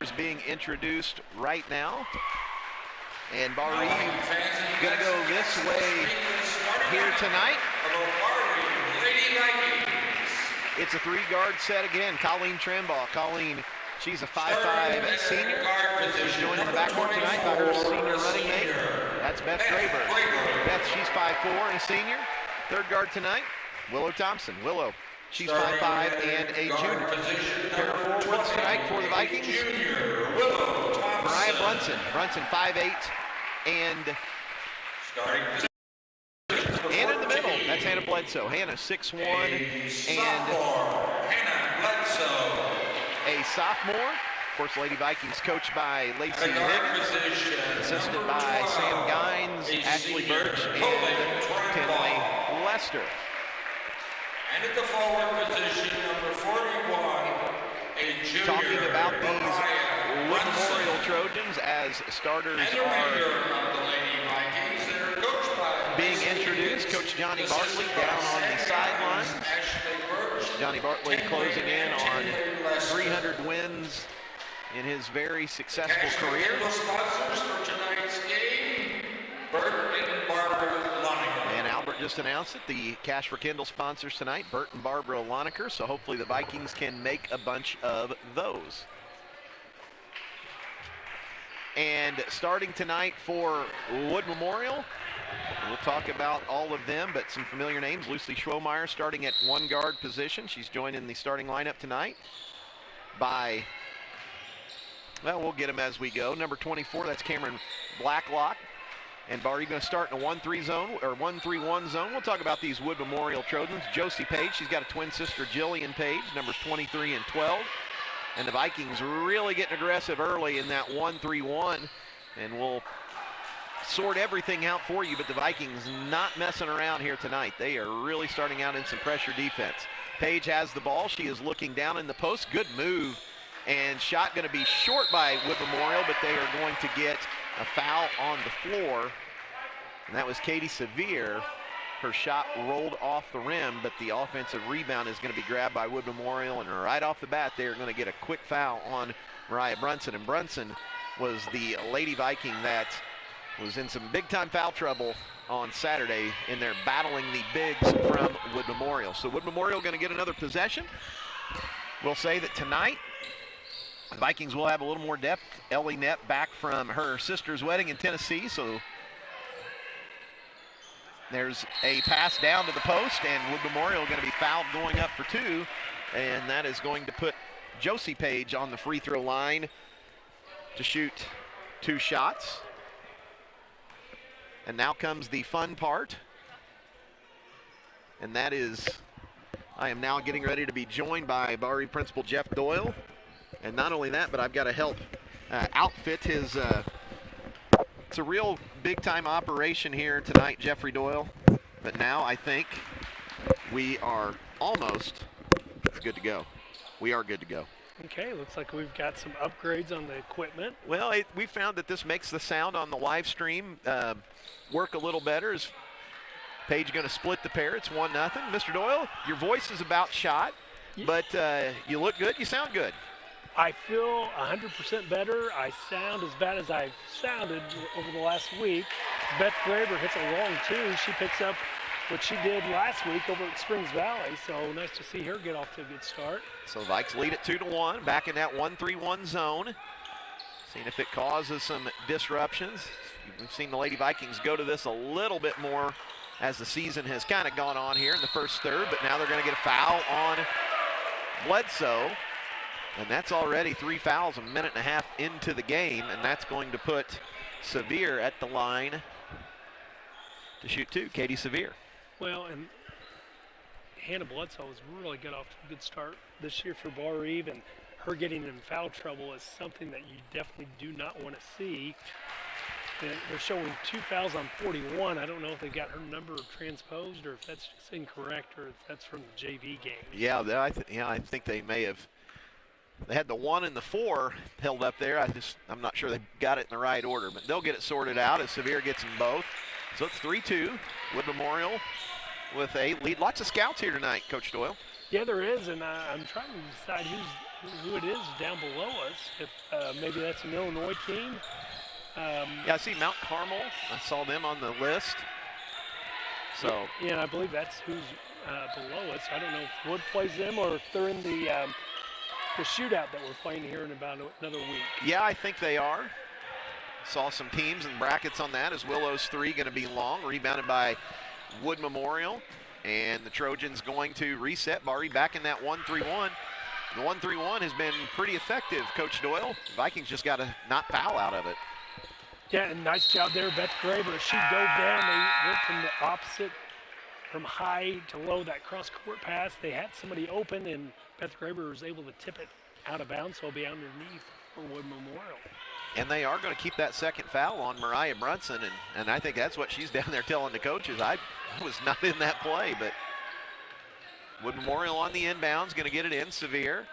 starters being introduced right now. And Bar Reeve going to go this way here tonight. It's a 3-guard set again. Colleen Trambaugh. Colleen, she's a 5'5" senior. She's joined in the backcourt tonight by her senior running mate. That's Beth Draper. Beth, she's 5'4" and a senior. 3rd guard tonight, Willow Thompson. Willow, she's 5'5" and a junior. Pair of forwards tonight for the Vikings. Mariah Brunson. Brunson 5'8" and in the middle, that's Hannah Bledsoe. Hannah 6'1" and a sophomore. Of course, Lady Vikings coached by Lacey Higgins, assisted by Sam Gines, Ashley Birch, and Tinley Lester. And at the forward position, number 41, a junior. Talking about these Wood Memorial Trojans as starters are being introduced. Coach Johnny Bartley down on the sidelines. Johnny Bartley closing in on 300 wins in his very successful career. And Albert just announced it, the Cash for Kindle sponsors tonight, Bert and Barbara Loneker, so hopefully the Vikings can make a bunch of those. And starting tonight for Wood Memorial, we'll talk about all of them, but some familiar names. Lucy Schwomeyer starting at 1-guard position. She's joined in the starting lineup tonight by, well, we'll get them as we go. Number 24, that's Cameron Blacklock. And Barry going to start in a 1-3 zone, or 1-3-1 zone. We'll talk about these Wood Memorial Trojans. Josie Page, she's got a twin sister, Jillian Page, numbers 23 and 12. And the Vikings really getting aggressive early in that 1-3-1. And we'll sort everything out for you, but the Vikings not messing around here tonight. They are really starting out in some pressure defense. Page has the ball. She is looking down in the post. Good move. And shot going to be short by Wood Memorial, but they are going to get a foul on the floor. And that was Katie Sevier. Her shot rolled off the rim, but the offensive rebound is going to be grabbed by Wood Memorial, and right off the bat, they are going to get a quick foul on Mariah Brunson. And Brunson was the Lady Viking that was in some big-time foul trouble on Saturday, and they're battling the bigs from Wood Memorial. So Wood Memorial going to get another possession. We'll say that tonight, the Vikings will have a little more depth. Ellie Knepp back from her sister's wedding in Tennessee, so there's a pass down to the post, and Wood Memorial going to be fouled going up for 2, and that is going to put Josie Page on the free throw line to shoot 2 shots. And now comes the fun part, and that is I am now getting ready to be joined by Bar Reeve Principal Jeff Doyle. And not only that, but I've got to help outfit his, it's a real big-time operation here tonight, Jeffrey Doyle. But now I think we are almost good to go. We are good to go. Okay, looks like we've got some upgrades on the equipment. Well, we found that this makes the sound on the live stream work a little better. Is Paige going to split the pair? It's 1-0. Mr. Doyle, your voice is about shot, but you look good. You sound good. I feel 100% better. I sound as bad as I've sounded over the last week. Beth Graber hits a long 2. She picks up what she did last week over at Springs Valley, so nice to see her get off to a good start. So Vikes lead it 2-1, back in that 1-3-1 zone. Seeing if it causes some disruptions. We've seen the Lady Vikings go to this a little bit more as the season has kind of gone on here in the first third, but now they're going to get a foul on Bledsoe. And that's already 3 fouls a minute and a half into the game, and that's going to put Sevier at the line to shoot 2, Katie Sevier. Well, and Hannah Bledsoe has really got off to a good start this year for Bar Reeve, and her getting in foul trouble is something that you definitely do not want to see. And they're showing 2 fouls on 41. I don't know if they got her number transposed or if that's just incorrect or if that's from the JV game. Yeah, I think they may have. They had the 1 and the 4 held up there. I'm not sure they got it in the right order, but they'll get it sorted out as Sevier gets them both. So it's 3-2. Wood Memorial with a lead. Lots of scouts here tonight, Coach Doyle. Yeah, there is, and I'm trying to decide who it is down below us. If maybe that's an Illinois team. Yeah, I see Mount Carmel. I saw them on the list. So yeah, and I believe that's who's below us. I don't know if Wood plays them or if they're in the shootout that we're playing here in about another week. yeah, I think they are. Saw some teams and brackets on that as Willow's three going to be long, rebounded by Wood Memorial. And the Trojans going to reset. Bari back in that 1-3-1. The 1-3-1 has been pretty effective, Coach Doyle. Vikings just got to not foul out of it. Yeah, and nice job there, Beth Graber. She dove down. They went from the opposite, from high to low, that cross-court pass. They had somebody open, and Beth Graber was able to tip it out of bounds, so it'll be underneath for Wood Memorial. And they are going to keep that second foul on Mariah Brunson, and I think that's what she's down there telling the coaches. I was not in that play, but Wood Memorial on the inbounds, going to get it in. Sevier.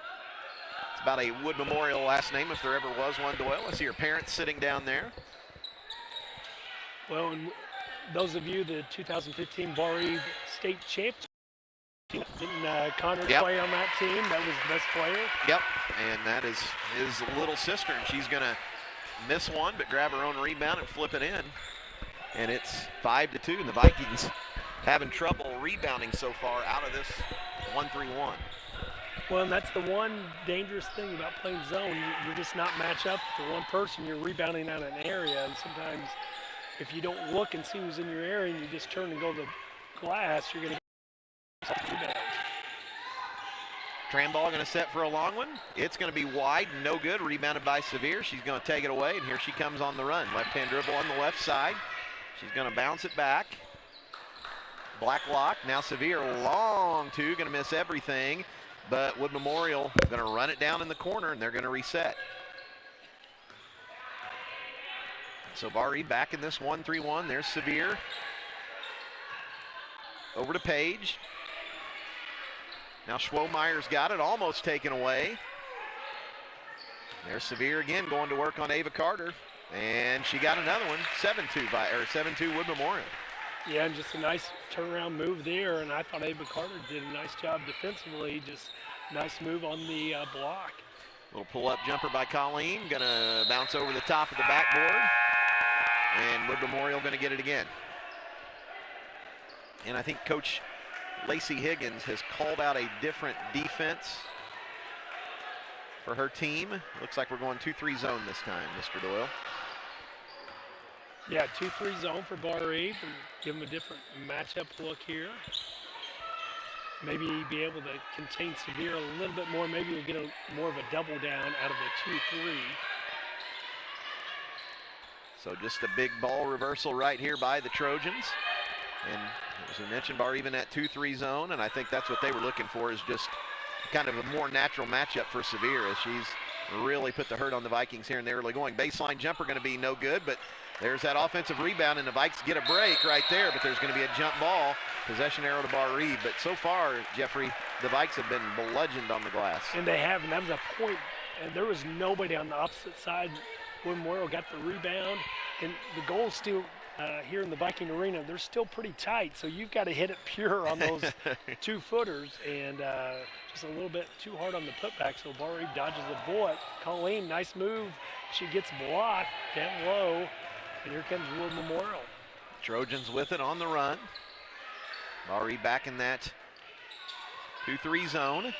It's about a Wood Memorial last name if there ever was one, Doyle. I see her parents sitting down there. Well, and those of you, the 2015 Bar-Eve state champs, didn't Connor play on that team? That was the best player. Yep, and that is his little sister, and she's going to miss one, but grab her own rebound and flip it in. And it's 5-2, and the Vikings having trouble rebounding so far out of this 1-3-1. Well, and that's the one dangerous thing about playing zone. You're just not match up to one person. You're rebounding out of an area, and sometimes if you don't look and see who's in your area and you just turn and go to the glass, you're going to get rebounds. Trambaugh going to set for a long one. It's going to be wide, no good. Rebounded by Sevier. She's going to take it away, and here she comes on the run. Left-hand dribble on the left side. She's going to bounce it back. Blacklock. Now Sevier long two, going to miss everything. But Wood Memorial going to run it down in the corner, and they're going to reset. So Bari back in this 1-3-1. There's Sevier. Over to Page. Now Schwomeyer's got it, almost taken away. There's Sevier again going to work on Ava Carter. And she got another one, 7-2 Wood Memorial. Yeah, and just a nice turnaround move there, and I thought Ava Carter did a nice job defensively, just nice move on the block. Little pull-up jumper by Colleen, gonna bounce over the top of the backboard. And Wood Memorial gonna get it again. And I think Coach Lacey Higgins has called out a different defense for her team. Looks like we're going 2-3 zone this time, Mr. Doyle. Yeah, 2-3 zone for Bar-Eve and give them a different matchup look here. Maybe be able to contain Sevier a little bit more. Maybe we'll get more of a double down out of the 2-3. So just a big ball reversal right here by the Trojans. And as we mentioned, Bar even at 2-3 zone, and I think that's what they were looking for, is just kind of a more natural matchup for Sevier, as she's really put the hurt on the Vikings here in the early going. Baseline jumper going to be no good, but there's that offensive rebound, and the Vikes get a break right there, but there's going to be a jump ball. Possession arrow to Bar-Eve, but so far, Jeffrey, the Vikes have been bludgeoned on the glass. And they have, and that was a point, and there was nobody on the opposite side. Wood Memorial got the rebound, and the goal still here in the Viking Arena, they're still pretty tight, so you've got to hit it pure on those 2-footers, and just a little bit too hard on the putback, so Bar-Eve dodges the bullet. Colleen, nice move. She gets blocked down low, and here comes Wood Memorial. Trojans with it on the run. Bar-Eve back in that 2-3 zone.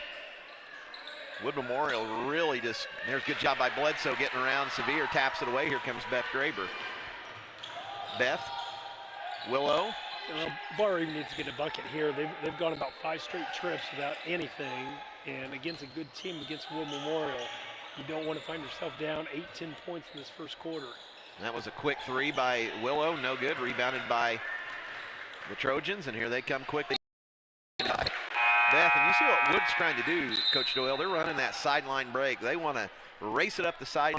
Wood Memorial really just, there's a good job by Bledsoe getting around. Sevier taps it away. Here comes Beth Graber. Beth, Willow. Well, Bar-Eve needs to get a bucket here. They've gone about 5 straight trips without anything, and against a good team, against Wood Memorial, you don't want to find yourself down 8-10 points in this first quarter. That was a quick three by Willow, no good. Rebounded by the Trojans, and here they come quickly. Beth, and you see what Wood's trying to do, Coach Doyle. They're running that sideline break. They want to race it up the side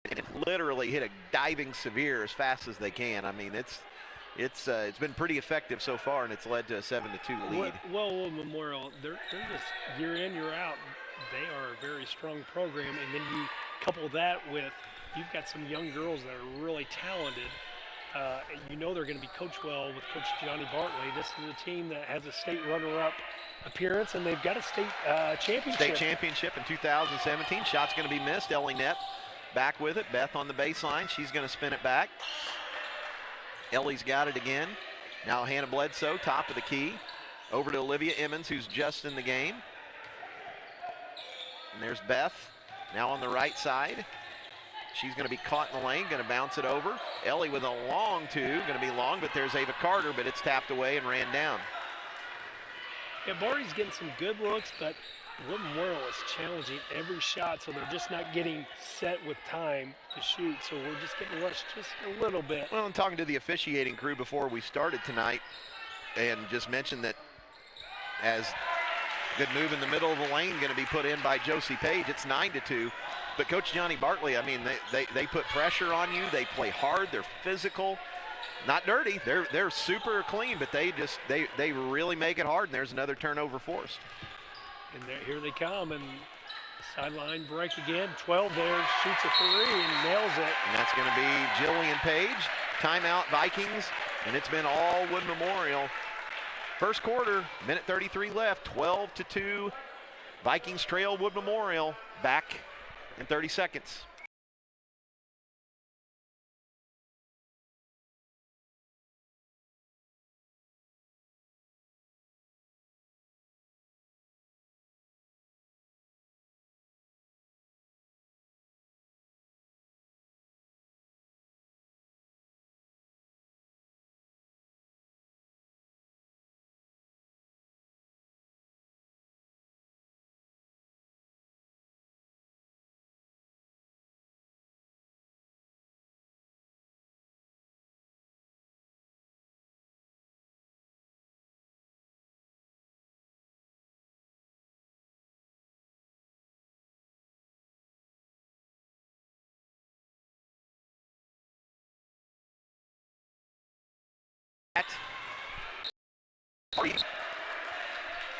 and literally hit a diving Sevier as fast as they can. I mean, it's been pretty effective so far, and it's led to a 7-2 lead. Well, Wood Memorial, they're just year in, year out. They are a very strong program, and then you couple that with you've got some young girls that are really talented, You know they're going to be coached well with Coach Johnny Bartley. This is a team that has a state runner-up appearance, and they've got a state championship. State championship in 2017. Shot's going to be missed. Ellie Knepp back with it. Beth on the baseline. She's going to spin it back. Ellie's got it again. Now Hannah Bledsoe, top of the key. Over to Olivia Emmons, who's just in the game. And there's Beth, now on the right side. She's going to be caught in the lane, going to bounce it over. Ellie with a long two, going to be long, but there's Ava Carter, but it's tapped away and ran down. Yeah, Barry's getting some good looks, but Wood Memorial is challenging every shot, so they're just not getting set with time to shoot. So we're just getting rushed just a little bit. Well, I'm talking to the officiating crew before we started tonight, and just mentioned that as good move in the middle of the lane going to be put in by Josie Page. It's 9-2. But Coach Johnny Bartley, I mean, they put pressure on you. They play hard. They're physical. Not dirty. They're super clean, but they really make it hard. And there's another turnover forced. And here they come, and sideline break again. 12 there, shoots a three and nails it. And that's going to be Jillian Page. Timeout Vikings, and it's been all Wood Memorial. First quarter, minute 33 left, 12-2. Vikings trail Wood Memorial. Back in 30 seconds.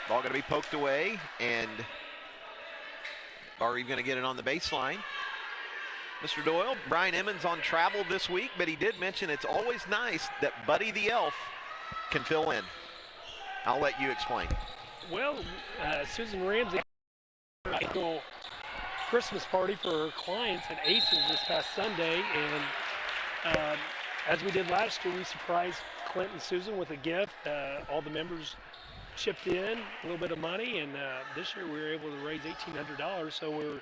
Ball going to be poked away, and Barry going to get it on the baseline. Mr. Doyle, Brian Emmons on travel this week, but he did mention it's always nice that Buddy the Elf can fill in. I'll let you explain. Well, Susan Ramsey had a little Christmas party for her clients at Aces this past Sunday, and as we did last year, we surprised Clint and Susan with a gift. All the members chipped in a little bit of money, and this year we were able to raise $1,800. So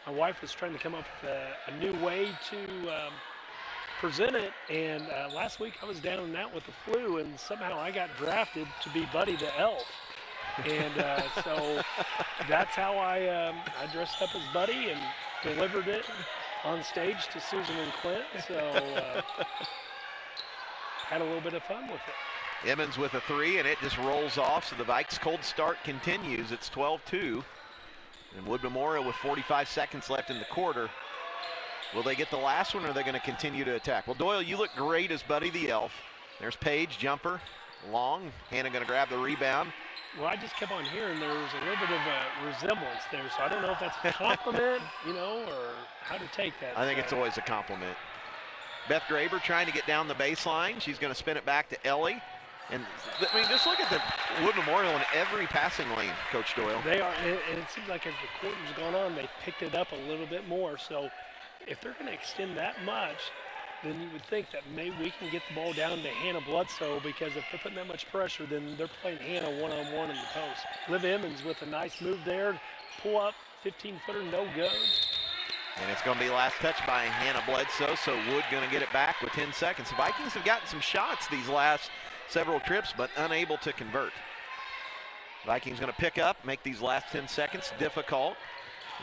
my wife was trying to come up with a new way to present it, and last week I was down and out with the flu, and somehow I got drafted to be Buddy the Elf. And so that's how I dressed up as Buddy and delivered it on stage to Susan and Clint. So had a little bit of fun with it. Emmons with a three, and it just rolls off. So the Vikes' cold start continues. It's 12-2. And Wood Memorial with 45 seconds left in the quarter. Will they get the last one, or are they going to continue to attack? Well, Doyle, you look great as Buddy the Elf. There's Page, jumper, long. Hannah going to grab the rebound. Well, I just kept on hearing there was a little bit of a resemblance there, so I don't know if that's a compliment, or how to take that. I think it's always a compliment. Beth Graber trying to get down the baseline. She's going to spin it back to Ellie. And, I mean, just look at the Wood Memorial in every passing lane, Coach Doyle. They are, and it seems like as the quarter's gone on, they've picked it up a little bit more. So if they're going to extend that much, then you would think that maybe we can get the ball down to Hannah Bledsoe, because if they're putting that much pressure, then they're playing Hannah one-on-one in the post. Liv Emmons with a nice move there. Pull up, 15-footer, no good. And it's going to be last touch by Hannah Bledsoe, so Wood going to get it back with 10 seconds. The Vikings have gotten some shots these last several trips, but unable to convert. Vikings going to pick up, make these last 10 seconds difficult.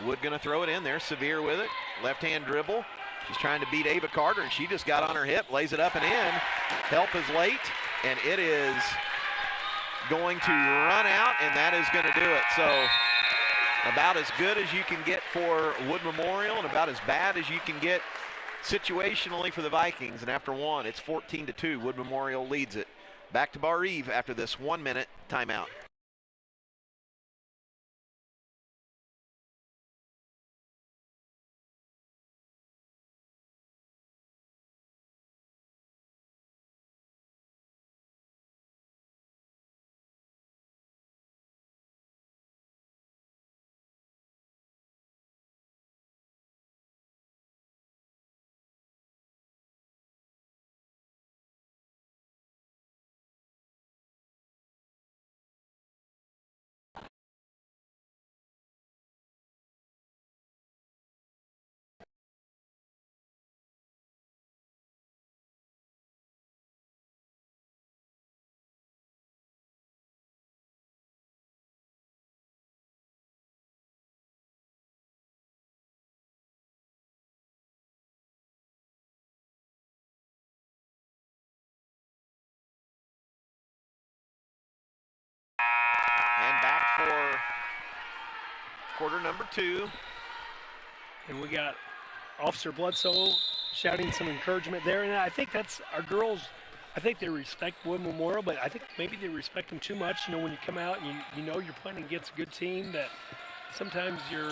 Wood going to throw it in there. Severe with it. Left-hand dribble. She's trying to beat Ava Carter, and she just got on her hip, lays it up and in. Help is late, and it is going to run out, and that is going to do it. So about as good as you can get for Wood Memorial, and about as bad as you can get situationally for the Vikings. And after one, it's 14-2. Wood Memorial leads it. Back to Bar Eve after this 1-minute timeout. for quarter number 2. And we got Officer Bledsoe shouting some encouragement there. And I think that's our girls. I think they respect Wood Memorial, but I think maybe they respect them too much. You know, when you come out and you know you're playing against a good team, that sometimes you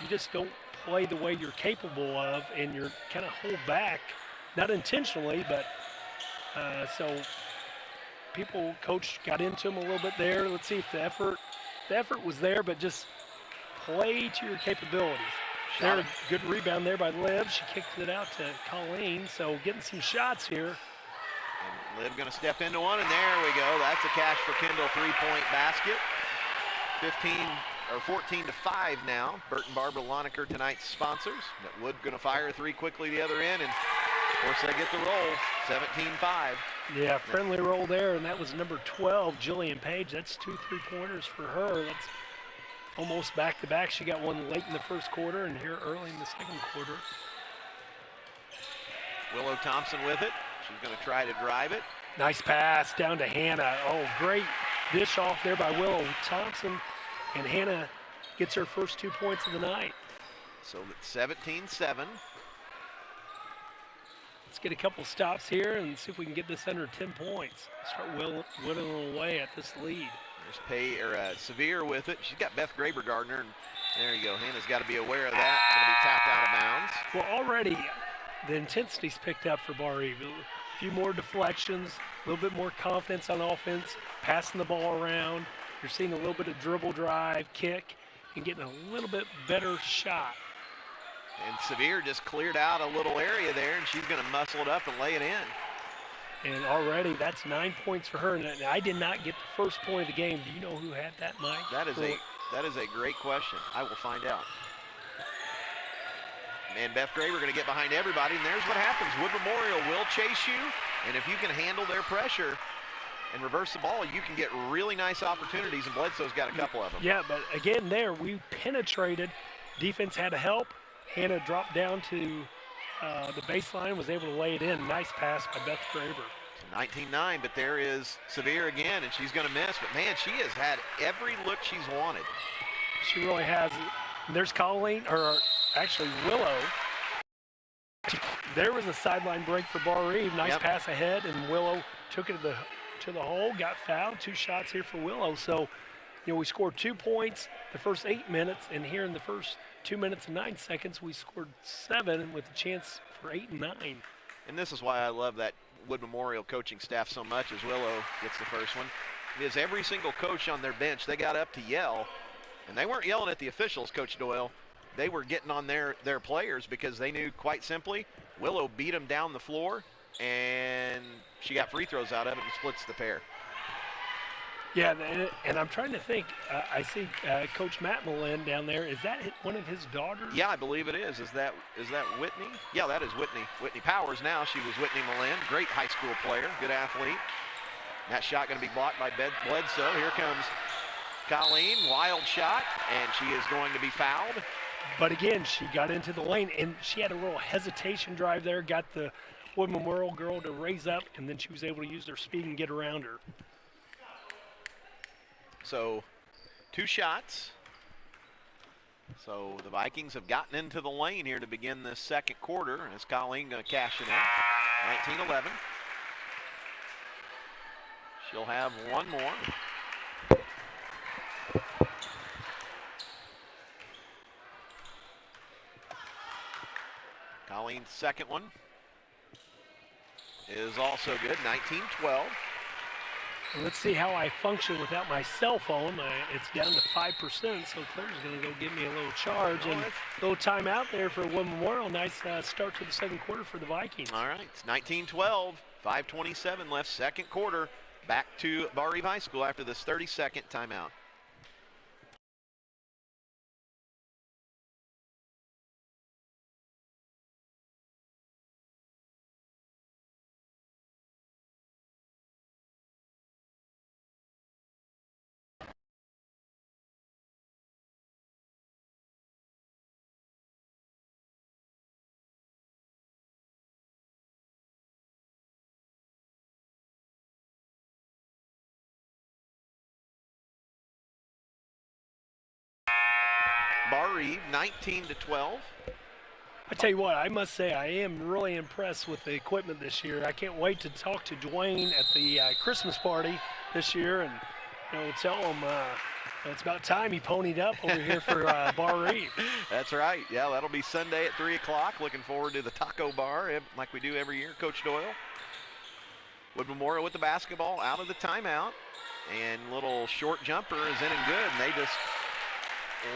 just don't play the way you're capable of, and you're kind of hold back, not intentionally, but so coach got into them a little bit there. Let's see if the effort was there, but just play to your capabilities. There, a good rebound there by Liv. She kicked it out to Colleen, so getting some shots here. And Liv going to step into one, and there we go. That's a Cash for Kendall 3-point basket. 14-5 now. Burton Barbara Loneker, tonight's sponsors. But Wood going to fire 3 quickly the other end, and of course they get the roll. 17-5. Yeah, friendly roll there, and that was number 12, Jillian Page. That's 2 3-pointers for her. That's almost back-to-back. She got one late in the first quarter and here early in the second quarter. Willow Thompson with it. She's going to try to drive it. Nice pass down to Hannah. Oh, great dish off there by Willow Thompson. And Hannah gets her first 2 points of the night. So it's 17-7. Let's get a couple stops here and see if we can get this under 10 points. Start whittling away at this lead. There's Sevier with it. She's got Beth Graber Gardner, and there you go. Hannah's got to be aware of that. Going to be tapped out of bounds. Well, already the intensity's picked up for Bar Eve. A few more deflections, a little bit more confidence on offense, passing the ball around. You're seeing a little bit of dribble drive, kick, and getting a little bit better shot. And Sevier just cleared out a little area there, and she's going to muscle it up and lay it in. And already that's 9 points for her. And I did not get the first point of the game. Do you know who had that, Mike? That is a great question. I will find out. And Beth Graber going to get behind everybody, and there's what happens. Wood Memorial will chase you, and if you can handle their pressure and reverse the ball, you can get really nice opportunities, and Bledsoe's got a couple of them. Yeah, but again there, we penetrated. Defense had to help. Hannah dropped down to the baseline, was able to lay it in. Nice pass by Beth Graber. 19-9, but there is Sevier again, and she's going to miss. But, man, she has had every look she's wanted. She really has. There's Colleen, or actually Willow. There was a sideline break for Bar Eve. Nice pass ahead, and Willow took it to the hole, got fouled. 2 shots here for Willow. So, you know, we scored 2 points the first 8 minutes, and here in the first 2 minutes and 9 seconds, we scored 7 with a chance for 8 and 9. And this is why I love that Wood Memorial coaching staff so much as Willow gets the first one. Is every single coach on their bench, they got up to yell, and they weren't yelling at the officials, Coach Doyle. They were getting on their players because they knew, quite simply, Willow beat them down the floor, and she got free throws out of it and splits the pair. Yeah, and I'm trying to think. I see Coach Matt Malin down there. Is that one of his daughters? Yeah, I believe it is. Is that Whitney? Yeah, that is Whitney. Whitney Powers now. She was Whitney Malin. Great high school player. Good athlete. That shot going to be blocked by Bledsoe. Here comes Colleen. Wild shot, and she is going to be fouled. But again, she got into the lane, and she had a little hesitation drive there. Got the Wood Memorial girl to raise up, and then she was able to use her speed and get around her. So 2 shots. So the Vikings have gotten into the lane here to begin this second quarter. And it's Colleen going to cash it in. 19-11. She'll have one more. Colleen's second one is also good. 19-12. Let's see how I function without my cell phone. It's down to 5%, so Claire's going to go give me a little charge. And a little timeout there for Wood Memorial. Nice start to the second quarter for the Vikings. All right, it's 19-12, 5:27 left, second quarter. Back to Bar Eve High School after this 30-second timeout. Bar Eve 19-12. I tell you what, I must say I am really impressed with the equipment this year. I can't wait to talk to Dwayne at the Christmas party this year and tell him it's about time he ponied up over here for Bar Eve. That's right. Yeah, that'll be Sunday at 3 o'clock. Looking forward to the taco bar like we do every year, Coach Doyle. Wood Memorial with the basketball out of the timeout. And little short jumper is in and good. And they just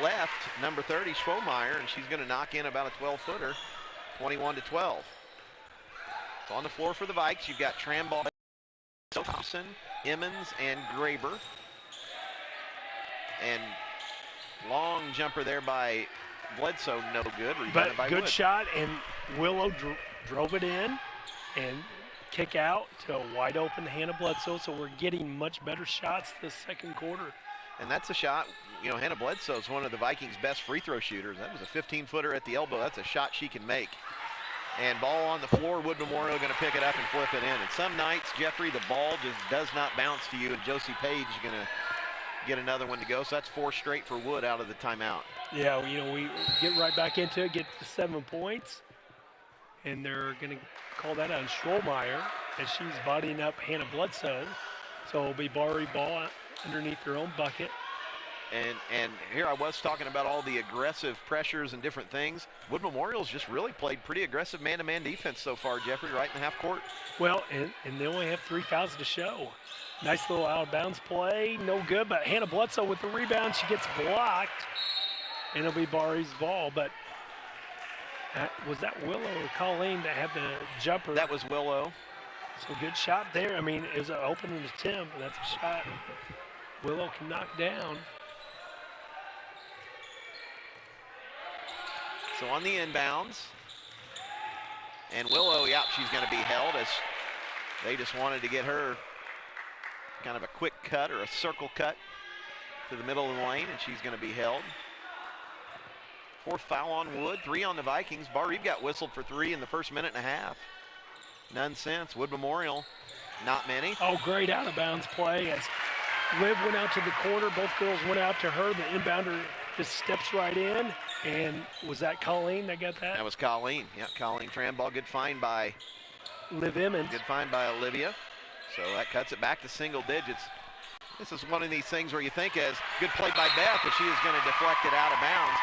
left number 30, Schwomeyer, and she's going to knock in about a 12-footer, 21-12. So on the floor for the Vikes, you've got Trambaugh, Thompson, Emmons, and Graber. And long jumper there by Bledsoe, no good. But by good Wood. shot, and Willow drove it in and kick out to a wide open Hannah Bledsoe, so we're getting much better shots this second quarter. And that's a shot, Hannah Bledsoe is one of the Vikings' best free throw shooters. That was a 15-footer at the elbow. That's a shot she can make. And ball on the floor, Wood Memorial going to pick it up and flip it in. And some nights, Jeffrey, the ball just does not bounce to you, and Josie Page is going to get another one to go. So that's 4 straight for Wood out of the timeout. Yeah, we get right back into it, get to 7 points, and they're going to call that on Schwomeyer as she's bodying up Hannah Bledsoe. So it'll be Bar Eve ball underneath their own bucket. And here I was talking about all the aggressive pressures and different things. Wood Memorial's just really played pretty aggressive man-to-man defense so far, Jeffrey, right in the half court. Well, and they only have 3 fouls to show. Nice little out-of-bounds play, no good, but Hannah Bledsoe with the rebound, she gets blocked, and it'll be Bar Eve's ball. But was that Willow or Colleen that had the jumper? That was Willow. So good shot there. I mean, it was an opening attempt, but that's a shot Willow can knock down. So on the inbounds, and Willow, she's going to be held as they just wanted to get her kind of a quick cut or a circle cut to the middle of the lane, and she's going to be held. 4th foul on Wood, 3 on the Vikings. Bar Eve got whistled for 3 in the first minute and a half. None since. Wood Memorial, not many. Oh, great out-of-bounds play as Liv went out to the corner. Both girls went out to her. The inbounder just steps right in. And was that Colleen that got that? That was Colleen. Yeah, Colleen Trambaugh. Good find by Liv Emmons. Good find by Olivia. So that cuts it back to single digits. This is one of these things where you think as good play by Beth, but she is going to deflect it out of bounds.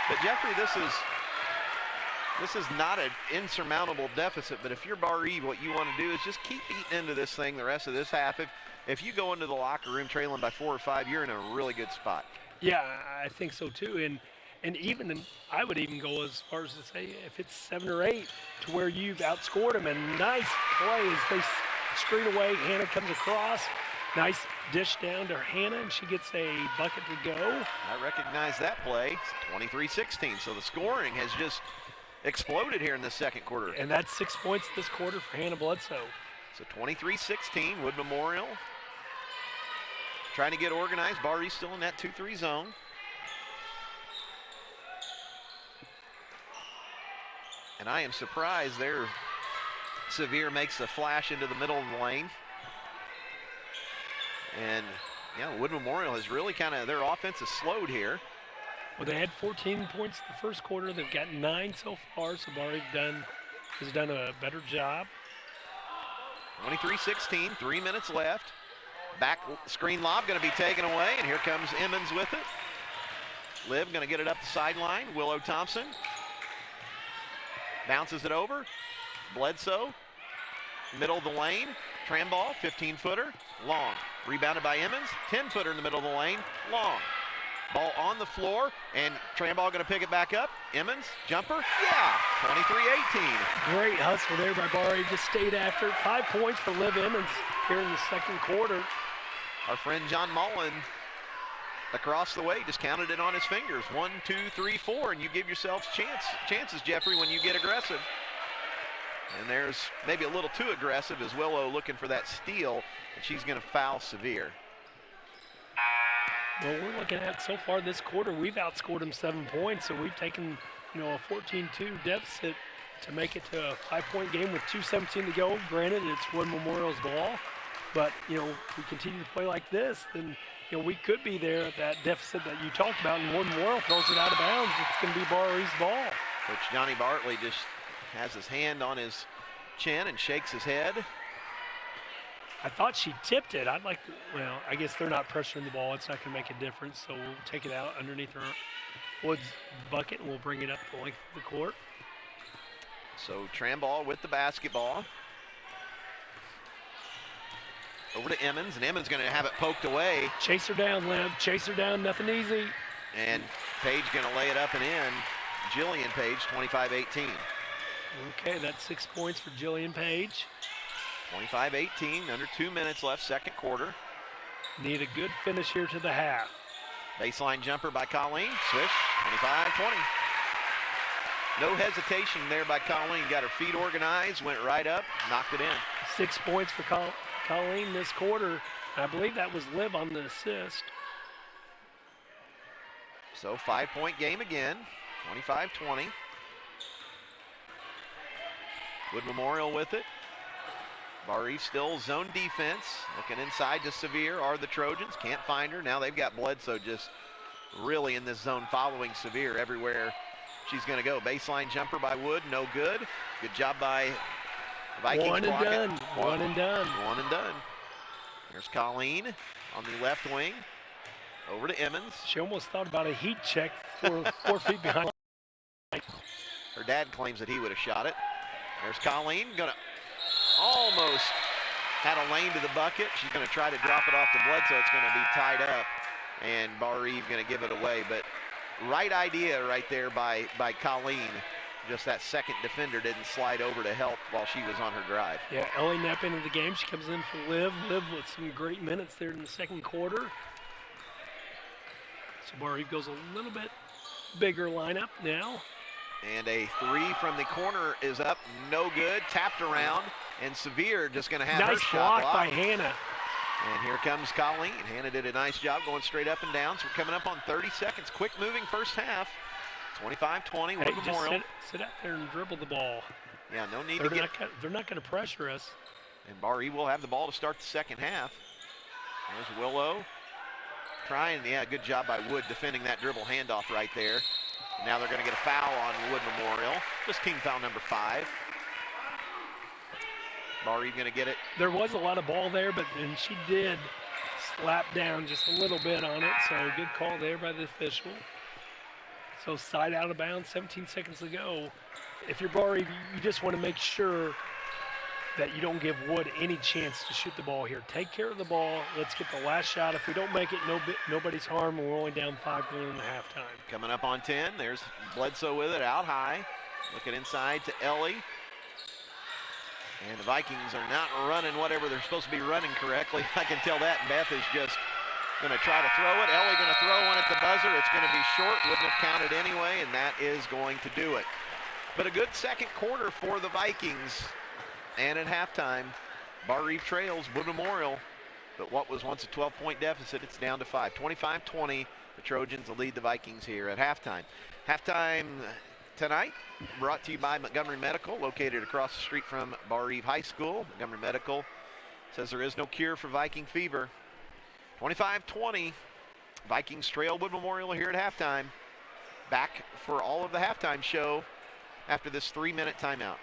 But Jeffrey, this is not an insurmountable deficit, but if you're Bar Eve, what you want to do is just keep eating into this thing the rest of this half. If you go into the locker room trailing by 4 or 5, you're in a really good spot. Yeah, I think so too. And even I would even go as far as to say if it's 7 or 8 to where you've outscored them. And nice play as they screen away. Hannah comes across. Nice dish down to Hannah, and she gets a bucket to go. I recognize that play. It's 23-16. So the scoring has just exploded here in the second quarter. And that's 6 points this quarter for Hannah Bledsoe. So 23-16, Wood Memorial trying to get organized. Bar East still in that 2-3 zone. And I am surprised there. Sevier makes a flash into the middle of the lane. And Wood Memorial has really their offense has slowed here. Well, they had 14 points the first quarter. They've got 9 so far, so Bar Eve has done a better job. 23-16, 3 minutes left. Back screen lob going to be taken away, and here comes Emmons with it. Liv going to get it up the sideline. Willow Thompson bounces it over. Bledsoe, middle of the lane. Trambaugh, 15-footer, long. Rebounded by Emmons, 10-footer in the middle of the lane, long. Ball on the floor, and Trambaugh going to pick it back up. Emmons, jumper, 23-18. Great hustle there by Bar Eve, just stayed after. 5 points for Liv Emmons here in the second quarter. Our friend John Mullen across the way just counted it on his fingers. 1, 2, 3, 4, and you give yourselves chances, Jeffrey, when you get aggressive. And there's maybe a little too aggressive as Willow looking for that steal, and she's going to foul Sevier. Well, we're looking at so far this quarter, we've outscored them 7 points, so we've taken, a 14-2 deficit to make it to a 5-point game with 2:17 to go. Granted, it's Wood Memorial's ball, but, if we continue to play like this, then, we could be there at that deficit that you talked about, and Wood Memorial throws it out of bounds. It's going to be Bar Eve's ball. Coach Johnny Bartley just has his hand on his chin and shakes his head. I thought she tipped it. I'd like to, well, I guess they're not pressuring the ball. It's not going to make a difference, so we'll take it out underneath Wood's bucket, and we'll bring it up the length of the court. So Trambaugh with the basketball. Over to Emmons, and Emmons going to have it poked away. Chase her down, Lev. Chase her down. Nothing easy. And Page going to lay it up and in. Jillian Page, 25-18. Okay, that's 6 points for Jillian Page. 25-18, under 2 minutes left, second quarter. Need a good finish here to the half. Baseline jumper by Colleen. Swish, 25-20. No hesitation there by Colleen. Got her feet organized, went right up, knocked it in. 6 points for Colleen this quarter. I believe that was Liv on the assist. So 5-point game again, 25-20. Wood Memorial with it. Bar Eve still zone defense. Looking inside to Sevier are the Trojans. Can't find her. Now they've got Bledsoe just really in this zone following Sevier everywhere she's going to go. Baseline jumper by Wood, no good. Good job by Vikings. One and done. One and done. One and done. There's Colleen on the left wing. Over to Emmons. She almost thought about a heat check for 4 feet behind. Her dad claims that he would have shot it. There's Colleen, gonna almost had a lane to the bucket. She's gonna try to drop it off to Bledsoe. It's gonna be tied up, and Bar Eve gonna give it away. But right idea right there by Colleen. Just that second defender didn't slide over to help while she was on her drive. Yeah, Ellie Knapp into the game. She comes in for Liv. Liv with some great minutes there in the second quarter. So Bar Eve goes a little bit bigger lineup now. And a three from the corner is up, no good, tapped around, and Sevier just going to have her nice shot block by Hannah. And here comes Colleen. Hannah did a nice job going straight up and down. So we're coming up on 30 seconds. Quick moving first half. 25-20, Wood Memorial. Just sit out there and dribble the ball. Yeah, no need they're to get. They're not going to pressure us. And Bar Eve will have the ball to start the second half. There's Willow. Trying, yeah, good job by Wood defending that dribble handoff right there. Now they're going to get a foul on Wood Memorial. Just team foul number 5. Bar Eve going to get it. There was a lot of ball there, but then she did slap down just a little bit on it. So good call there by the official. So side out of bounds, 17 seconds to go. If you're Bar Eve, you just want to make sure that you don't give Wood any chance to shoot the ball here. Take care of the ball. Let's get the last shot. If we don't make it, nobody's harmed. We're only down 5 going into halftime. Coming up on 10. There's Bledsoe with it out high. Looking inside to Ellie. And the Vikings are not running whatever they're supposed to be running correctly. I can tell that. Beth is just going to try to throw it. Ellie going to throw one at the buzzer. It's going to be short. Wouldn't have counted anyway, and that is going to do it. But a good second quarter for the Vikings. And at halftime, Bar Eve trails Wood Memorial. But what was once a 12-point deficit, it's down to 5. 25-20, the Trojans will lead the Vikings here at halftime. Halftime tonight brought to you by Montgomery Medical, located across the street from Bar Eve High School. Montgomery Medical says there is no cure for Viking fever. 25-20, Vikings trail Wood Memorial here at halftime. Back for all of the halftime show after this 3-minute timeout.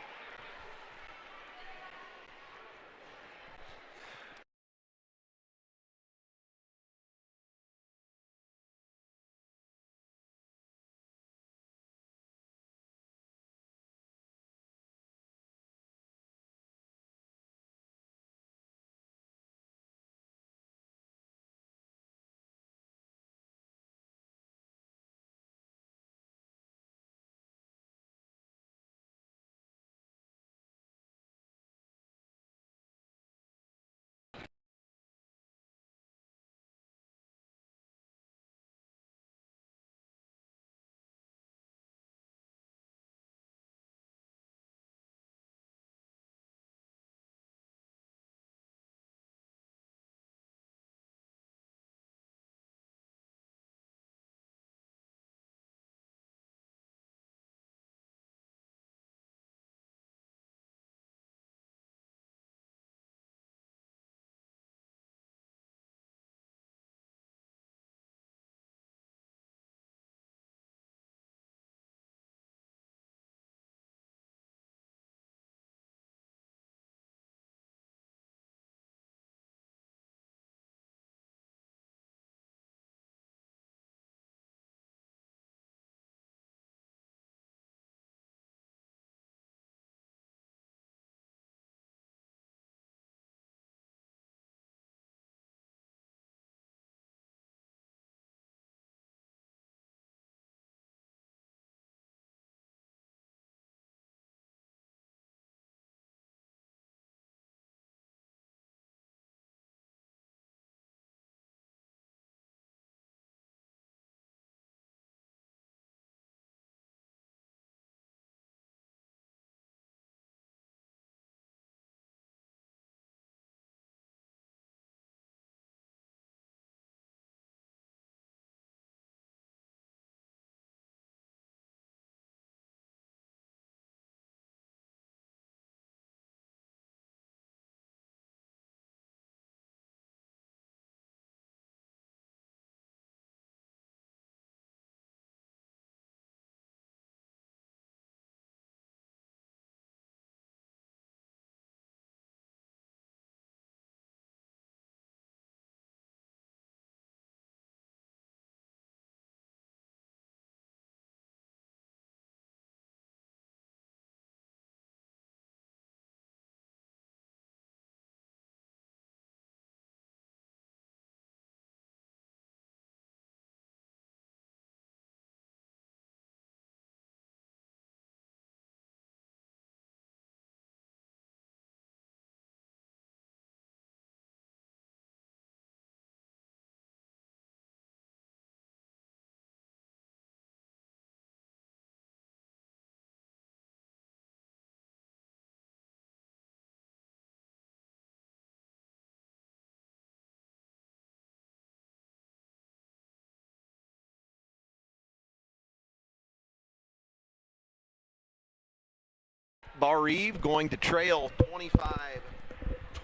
Bar Eve going to trail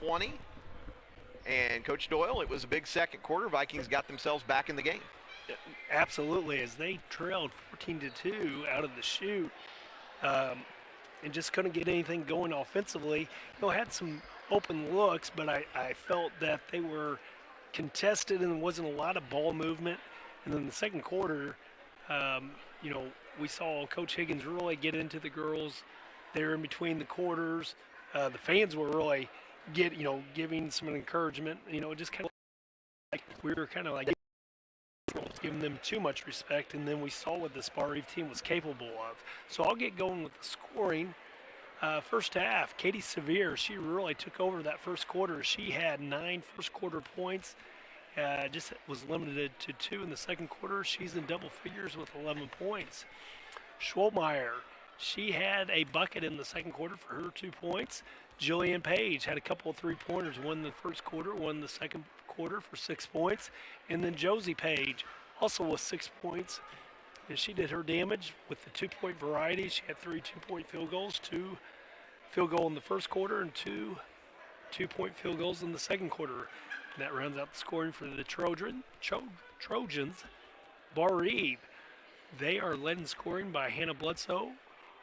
25-20. And Coach Doyle, it was a big second quarter. Vikings got themselves back in the game. Absolutely, as they trailed 14-2 out of the chute, and just couldn't get anything going offensively. Had some open looks, but I felt that they were contested and there wasn't a lot of ball movement. And then the second quarter, we saw Coach Higgins really get into the girls there in between the quarters. The fans were really giving some encouragement. Just kind of like we were kind of like giving them too much respect, and then we saw what this Bar Eve team was capable of. So I'll get going with the scoring. First half, Katie Sevier, she really took over that first quarter. She had 9 first quarter points, just was limited to 2 in the second quarter. She's in double figures with 11 points. Schwolmeyer, she had a bucket in the second quarter for her 2 points. Jillian Page had a couple of 3-pointers, one in the first quarter, one in the second quarter for 6 points. And then Josie Page also with 6 points. And she did her damage with the 2-point variety. She had 3 2-point field goals, 2 field goal in the first quarter and 2 2-point field goals in the second quarter. And that rounds out the scoring for the Trojans. Bar Eve, they are led in scoring by Hannah Bledsoe,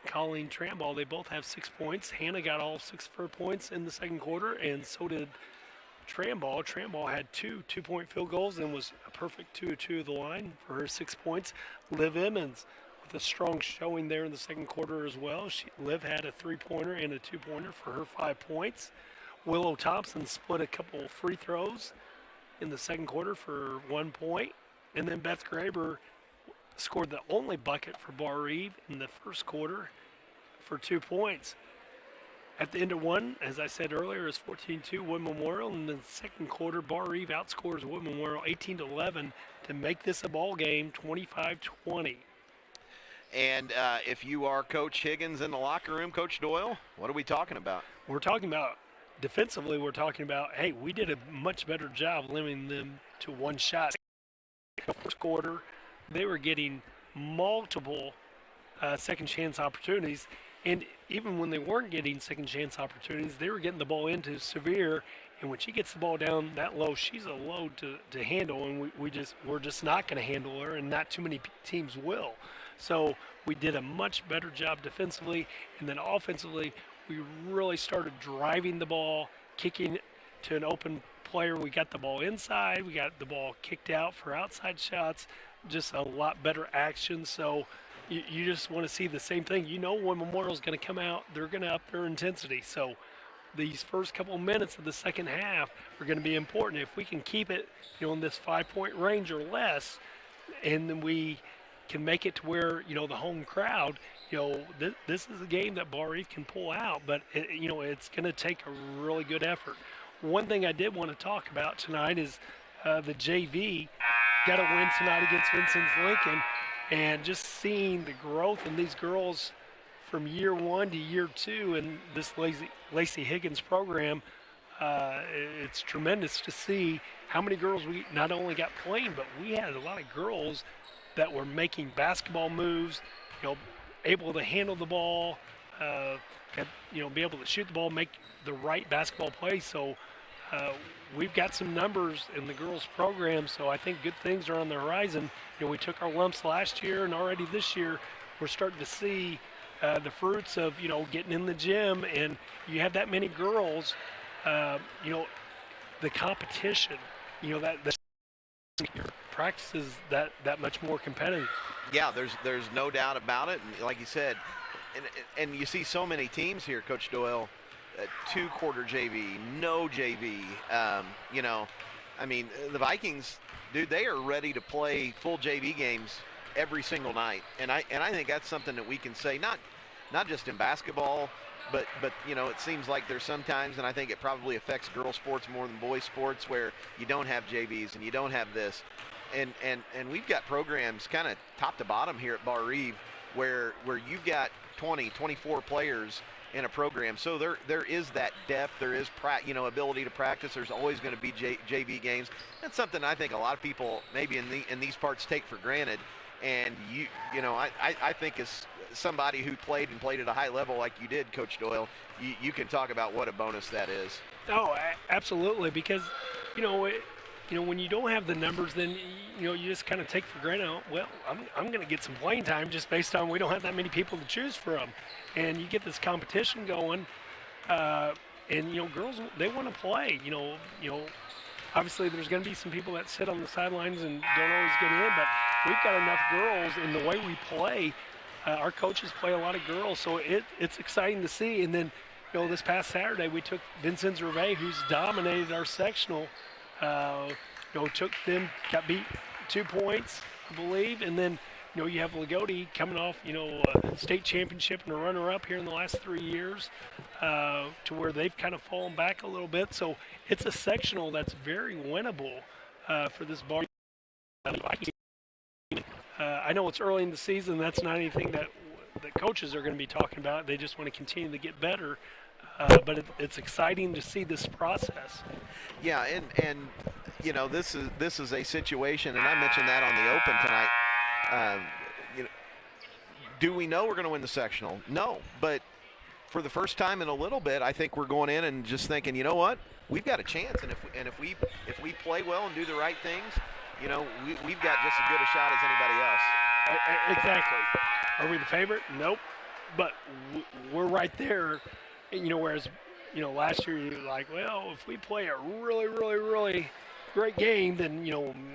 Colleen Trambaugh. They both have 6 points. Hannah got all 6 of her points in the second quarter, and so did Trambaugh. Trambaugh had 2 2-point field goals and was a perfect 2-2 of the line for her 6 points. Liv Emmons with a strong showing there in the second quarter as well. Liv had a 3-pointer and a 2-pointer for her 5 points. Willow Thompson split a couple free throws in the second quarter for 1 point. And then Beth Graber scored the only bucket for Bar Eve in the first quarter for 2 points. At the end of one, as I said earlier, is 14-2 Wood Memorial. In the second quarter, Bar Eve outscores Wood Memorial 18-11 to make this a ball game, 25-20. And if you are Coach Higgins in the locker room, Coach Doyle, what are we talking about? We're talking about defensively. We're talking about, hey, we did a much better job limiting them to one shot. The first quarter, they were getting multiple second chance opportunities. And even when they weren't getting second chance opportunities, they were getting the ball into Sevier. And when she gets the ball down that low, she's a load to handle. And we're just not going to handle her, and not too many teams will. So we did a much better job defensively. And then offensively, we really started driving the ball, kicking to an open player. We got the ball inside. We got the ball kicked out for outside shots. Just a lot better action. So you just want to see the same thing. When Memorial's going to come out, they're going to up their intensity. So these first couple of minutes of the second half are going to be important. If we can keep it, in this 5-point range or less, and then we can make it to where, the home crowd, this is a game that Bar Eve can pull out, but it's going to take a really good effort. One thing I did want to talk about tonight is the JV got a win tonight against Vincennes Lincoln. And just seeing the growth in these girls from year 1 to year 2 in this Lacey Higgins program, it's tremendous to see how many girls we not only got playing, but we had a lot of girls that were making basketball moves, able to handle the ball, be able to shoot the ball, make the right basketball play. So we've got some numbers in the girls' program, so I think good things are on the horizon. We took our lumps last year, and already this year we're starting to see the fruits of, getting in the gym. And you have that many girls, the competition, that practices that much more competitive. Yeah, there's no doubt about it. And like you said, and you see so many teams here, Coach Doyle, 2-quarter JV, no JV. The Vikings, dude, they are ready to play full JV games every single night. And I think that's something that we can say, not just in basketball, but it seems like there's sometimes, and I think it probably affects girls sports more than boys sports, where you don't have JVs and you don't have this. And we've got programs kind of top to bottom here at Bar Eve where you've got 20, 24 players in a program. So there is that depth, there is ability to practice. There's always going to be JV games. That's something I think a lot of people maybe in these parts take for granted. And I think is somebody who played at a high level like you did, Coach Doyle, you can talk about what a bonus that is. Oh, absolutely, because, when you don't have the numbers, then, you just kind of take for granted, well, I'm going to get some playing time just based on we don't have that many people to choose from. And you get this competition going, and, girls, they want to play, Obviously, there's going to be some people that sit on the sidelines and don't always get in, but we've got enough girls in the way we play. Our coaches play a lot of girls, so it's exciting to see. And then, this past Saturday, we took Vincennes Rivet, who's dominated our sectional, took them, got beat 2 points, I believe. And then, you have Lagodi coming off, a state championship and a runner-up here in the last 3 years, to where they've kind of fallen back a little bit. So it's a sectional that's very winnable for this Bar. I know it's early in the season. That's not anything that coaches are going to be talking about. They just want to continue to get better. But it's exciting to see this process. Yeah, and this is a situation, and I mentioned that on the Open tonight. Do we know we're going to win the sectional? No, but for the first time in a little bit, I think we're going in and just thinking, you know what, we've got a chance, and if we play well and do the right things, we've got just as good a shot as anybody else. Exactly. Are we the favorite? Nope. But we're right there. Whereas, last year you're like, well, if we play a really, really, really great game, then,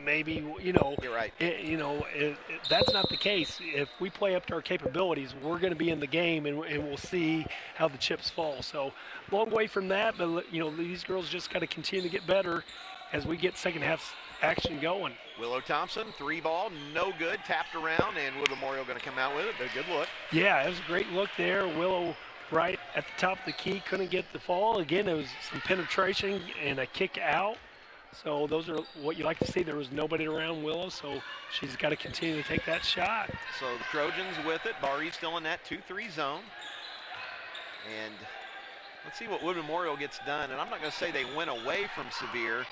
maybe, You're right. That's not the case. If we play up to our capabilities, we're going to be in the game, and we'll see how the chips fall. So, long way from that, but, these girls just got to continue to get better as we get second half action going. Willow Thompson, 3-ball, no good, tapped around, and Wood Memorial going to come out with it, but a good look. Yeah, it was a great look there. Willow right at the top of the key, couldn't get the fall. Again, it was some penetration and a kick out. So those are what you like to see. There was nobody around Willow, so she's got to continue to take that shot. So the Trojans with it. Bar Eve still in that 2-3 zone. And let's see what Wood Memorial gets done. And I'm not going to say they went away from Sevier,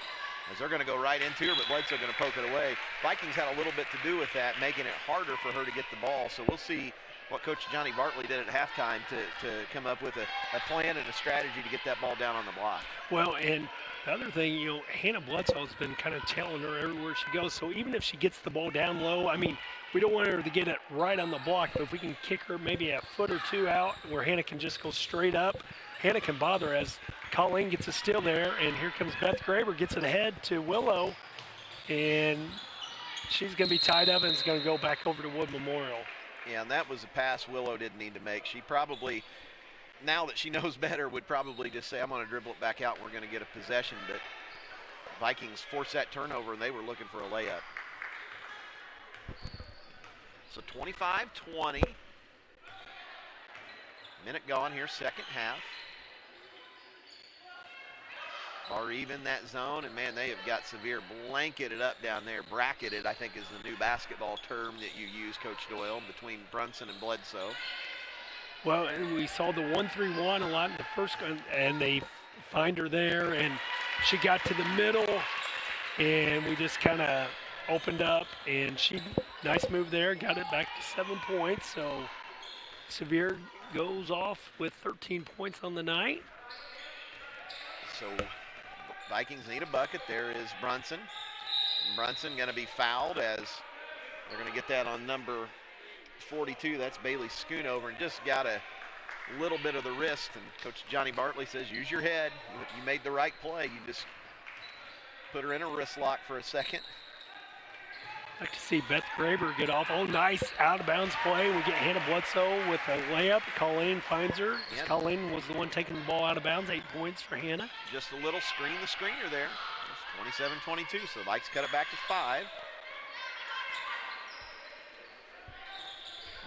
as they're going to go right into her, but Bledsoe going to poke it away. Vikings had a little bit to do with that, making it harder for her to get the ball. So we'll see what Coach Johnny Bartley did at halftime to come up with a plan and a strategy to get that ball down on the block. Well, and the other thing, Hannah Bledsoe has been kind of tailing her everywhere she goes. So even if she gets the ball down low, we don't want her to get it right on the block, but if we can kick her maybe a foot or two out where Hannah can just go straight up, Hannah can bother as Colleen gets a steal there, and here comes Beth Graber, gets it ahead to Willow, and she's going to be tied up and it's going to go back over to Wood Memorial. Yeah, and that was a pass Willow didn't need to make. She probably, now that she knows better, would probably just say, I'm going to dribble it back out and we're going to get a possession. But Vikings forced that turnover, and they were looking for a layup. So 25-20. Minute gone here, second half. Bar Eve in that zone, and man, they have got Sevier blanketed up down there. Bracketed, I think, is the new basketball term that you use, Coach Doyle, between Brunson and Bledsoe. Well, and we saw the 1-3-1 a lot in the first, and they find her there, and she got to the middle, and we just kind of opened up, and nice move there, got it back to 7 points. So Sevier goes off with 13 points on the night. So Vikings need a bucket. There is Brunson. Brunson going to be fouled as they're going to get that on number 42. That's Bailey Schoonover, and just got a little bit of the wrist. And Coach Johnny Bartley says, use your head. You made the right play. You just put her in a wrist lock for a second. I'd like to see Beth Graber get off. Oh, nice out-of-bounds play. We get Hannah Bledsoe with a layup. Colleen finds her. Yep. Colleen was the one taking the ball out of bounds. 8 points for Hannah. Just a little screen the screener there. It's 27-22, so the Vikes cut it back to 5.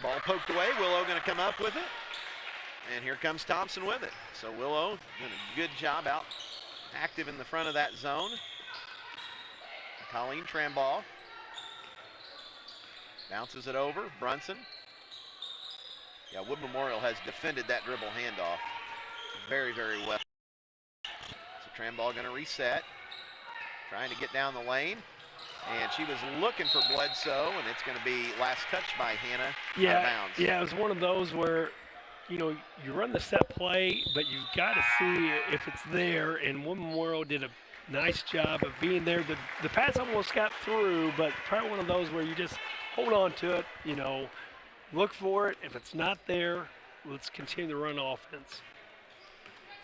Ball poked away. Willow going to come up with it. And here comes Thompson with it. So Willow doing a good job out active in the front of that zone. Colleen Trambaugh bounces it over. Brunson. Yeah, Wood Memorial has defended that dribble handoff very, very well. So Trambaugh going to reset. Trying to get down the lane. And she was looking for Bledsoe, and it's going to be last touch by Hannah out of bounds. Yeah, it was one of those where, you run the set play, but you've got to see if it's there. And Wood Memorial did a nice job of being there. The pass almost got through, but probably one of those where you just hold on to it, look for it. If it's not there, let's continue to run offense.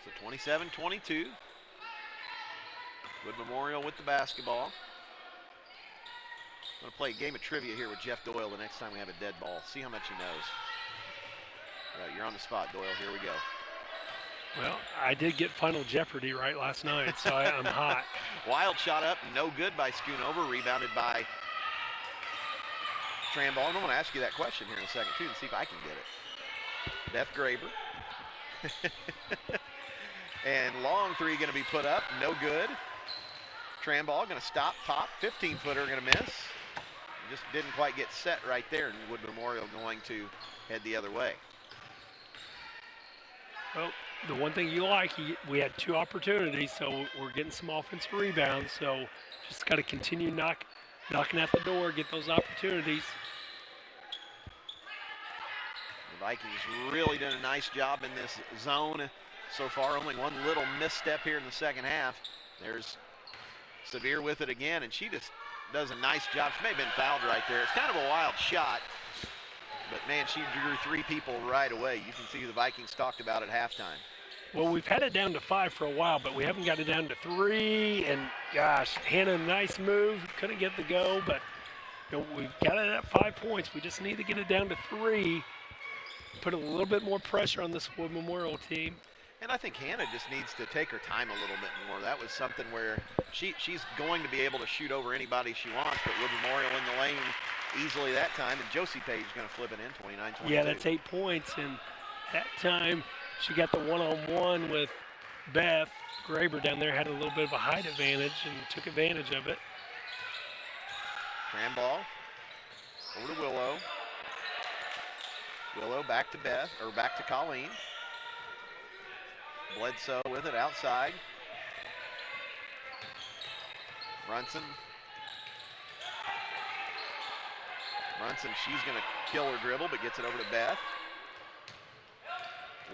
So 27-22. Wood Memorial with the basketball. I'm going to play a game of trivia here with Jeff Doyle the next time we have a dead ball. See how much he knows. All right, you're on the spot, Doyle. Here we go. Well, I did get Final Jeopardy right last night, so I'm hot. Wild shot up, no good by Schoonover, rebounded by Trambaugh. And I'm going to ask you that question here in a second, too, and see if I can get it. Beth Graber. And long three going to be put up, no good. Trambaugh going to stop, pop, 15-footer going to miss. Just didn't quite get set right there, and Wood Memorial going to head the other way. Well, the one thing you like, we had 2 opportunities, so we're getting some offensive rebounds. So just got to continue knocking at the door, get those opportunities. The Vikings really done a nice job in this zone so far. Only one little misstep here in the second half. There's Severe with it again, and she just does a nice job. She may have been fouled right there. It's kind of a wild shot, but man, she drew 3 people right away. You can see the Vikings talked about at halftime. Well, we've had it down to 5 for a while, but we haven't got it down to 3. And gosh, Hannah, nice move. Couldn't get the go, but we've got it at 5 points. We just need to get it down to 3. Put a little bit more pressure on this Wood Memorial team. And I think Hannah just needs to take her time a little bit more. That was something where she's going to be able to shoot over anybody she wants, but Wood Memorial in the lane easily that time, and Josie Page is going to flip it in, 29-22. Yeah, that's 8 points, and that time she got the one-on-one with Beth. Graber down there had a little bit of a height advantage and took advantage of it. Trambaugh over to Willow. Willow back to Beth, or back to Colleen. Bledsoe with it outside. Brunson, she's going to kill her dribble, but gets it over to Beth.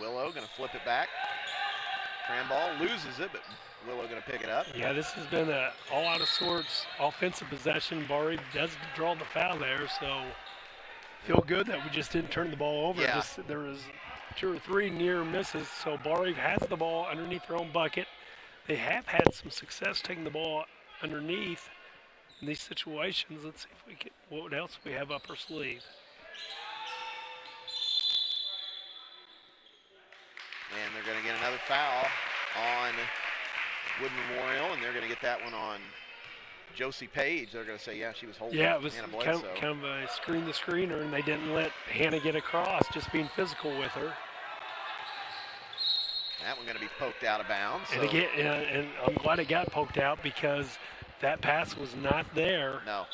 Willow going to flip it back. Trambaugh loses it, but Willow going to pick it up. Yeah, this has been a all out of sorts offensive possession. Bari does draw the foul there, so feel good that we just didn't turn the ball over. Yeah. There was 2 or 3 near misses, so Bari has the ball underneath their own bucket. They have had some success taking the ball underneath in these situations. Let's see if we can, what else we have up our sleeve. And they're going to get another foul on Wood Memorial, and they're going to get that one on Josie Page. They're going to say, yeah, she was holding Yeah, it was Hannah kind Bledsoe. of a screen the screener, and they didn't let Hannah get across, just being physical with her. That one going to be poked out of bounds. And again, and I'm glad it got poked out because that pass was not there. No.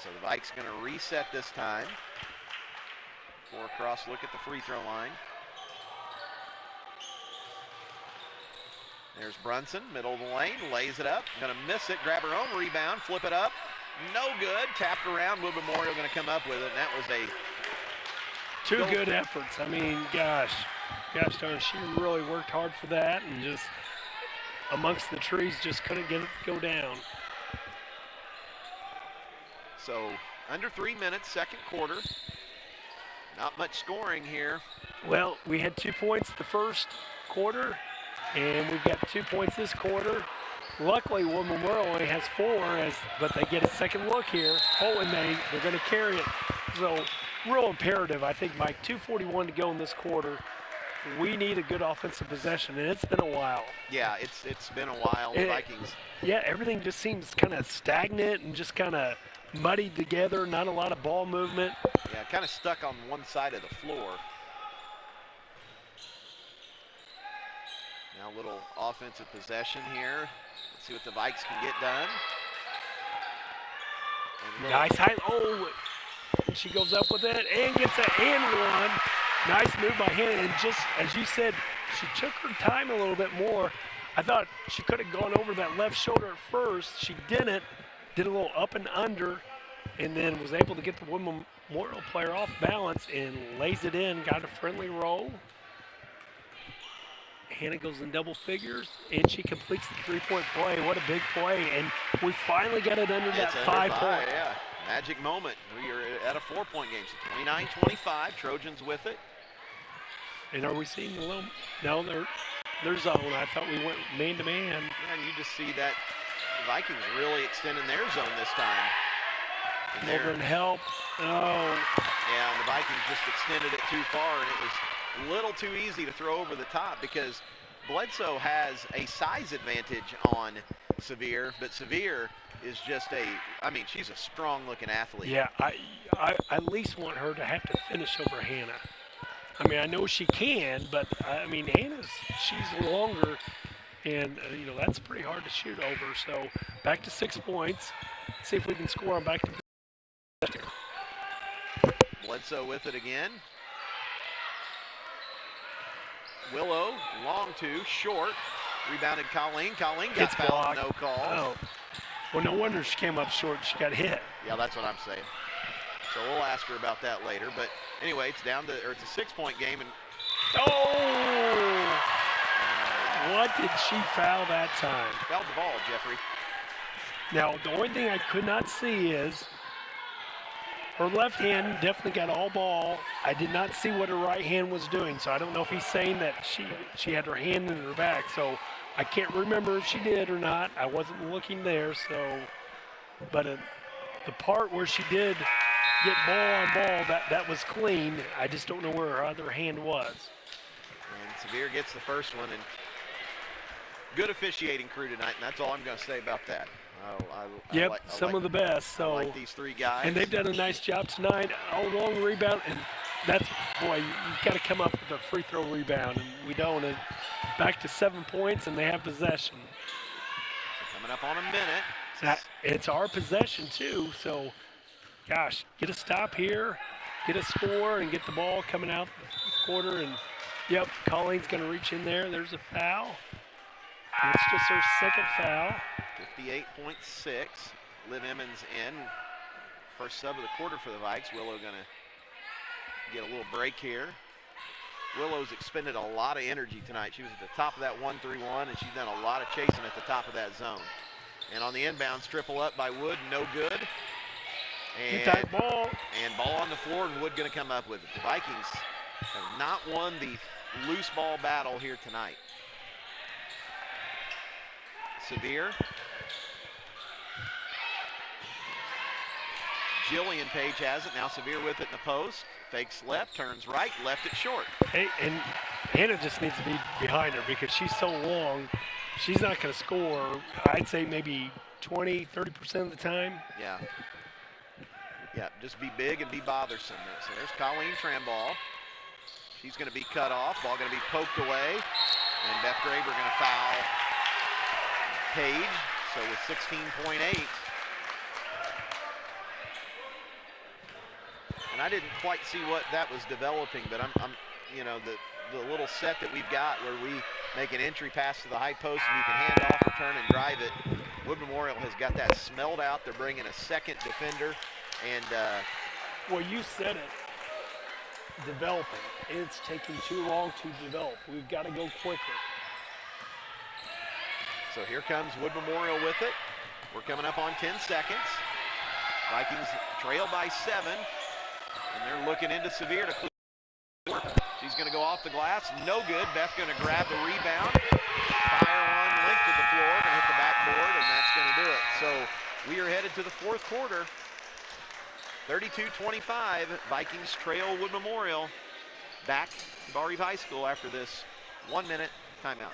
So the Vikes going to reset this time. For a cross look at the free throw line. There's Brunson, middle of the lane, lays it up. Going to miss it, grab her own rebound, flip it up. No good, tapped around. Wood Memorial going to come up with it, and that was a 2 good efforts. I mean, gosh darn, she really worked hard for that, and just amongst the trees just couldn't get it to go down. So under 3 minutes, second quarter. Not much scoring here. Well, we had 2 points the first quarter, and we've got 2 points this quarter. Luckily, Wood Memorial only has 4, but they get a second look here. Oh, and they're going to carry it. So real imperative, I think, Mike. 2:41 to go in this quarter. We need a good offensive possession, and it's been a while. Yeah, it's been a while. The Vikings. Yeah, everything just seems kind of stagnant and just kind of muddied together. Not a lot of ball movement. Yeah, kind of stuck on one side of the floor. Now a little offensive possession here. Let's see what the Vikes can get done. Nice high. Oh, she goes up with it and gets an and one. Nice move by Hannah. And just as you said, she took her time a little bit more. I thought she could have gone over that left shoulder at first. She didn't. Did a little up and under. and then was able to get the Wood Memorial player off balance and lays it in, got a friendly roll. Hannah goes in double figures, and she completes the three-point play. What a big play, and we finally got it under that 5 point. Yeah, magic moment. We are at a 4-point game, so 29-25, Trojans with it. And are we seeing the little, no, they're zone. I thought we went man-to-man. Yeah, and you just see that the Vikings really extending their zone this time. And Over and help. Oh. Yeah, and the Vikings just extended it too far, and it was a little too easy to throw over the top because Bledsoe has a size advantage on Sevier, but Sevier is just she's a strong-looking athlete. Yeah, I at least want her to have to finish over Hannah. I mean, I know she can, but she's longer, and that's pretty hard to shoot over. So back to 6 points. Let's see if we can score on back to. Bledsoe with it again. Willow, long two, short. Rebounded Colleen. Colleen got fouled, no call. Oh. Well, no wonder she came up short. She got hit. Yeah, that's what I'm saying. So we'll ask her about that later. But anyway, it's a 6-point game. And what did she foul that time? Fouled the ball, Jeffrey. Now, the only thing I could not see is her left hand definitely got all ball. I did not see what her right hand was doing, so I don't know if he's saying that she had her hand in her back. So I can't remember if she did or not. I wasn't looking there, so. But the part where she did get ball on ball, that was clean. I just don't know where her other hand was. And Sevier gets the first one, and good officiating crew tonight, and that's all I'm going to say about that. Some of the best. So I like these three guys. And they've done a nice job tonight. All long rebound, and you've got to come up with a free throw rebound, and we don't. And back to 7 points, and they have possession. So coming up on a minute. It's our possession too. So, gosh, get a stop here, get a score, and get the ball coming out the quarter. And yep, Colleen's going to reach in there. There's a foul. And it's just her second foul. 58.6. Liv Emmons in. First sub of the quarter for the Vikes. Willow going to get a little break here. Willow's expended a lot of energy tonight. She was at the top of that 1-3-1, and she's done a lot of chasing at the top of that zone. And on the inbounds, triple up by Wood, no good. And that ball. And ball on the floor, and Wood going to come up with it. The Vikings have not won the loose ball battle here tonight. Sevier. Jillian Page has it. Now Sevier with it in the post. Fakes left, turns right, left it short. Hey, and Hannah just needs to be behind her because she's so long. She's not going to score, I'd say maybe 20, 30% of the time. Yeah. Yeah, just be big and be bothersome. So there's Colleen Trambaugh. She's going to be cut off. Ball going to be poked away. And Beth Graber going to foul Page. So with 16.8. And I didn't quite see what that was developing, but I'm the little set that we've got where we make an entry pass to the high post and you can hand off, return, and drive it. Wood Memorial has got that smelled out. They're bringing a second defender. And well, you said it, developing. It's taking too long to develop. We've got to go quicker. So here comes Wood Memorial with it. We're coming up on 10 seconds. Vikings trail by 7. And they're looking into Sevier to clear. She's going to go off the glass. No good. Beth going to grab the rebound. Fire on length of the floor. Going to hit the backboard, and that's going to do it. So we are headed to the fourth quarter. 32-25. Vikings trail Wood Memorial. Back to Bar Eve High School after this 1-minute timeout.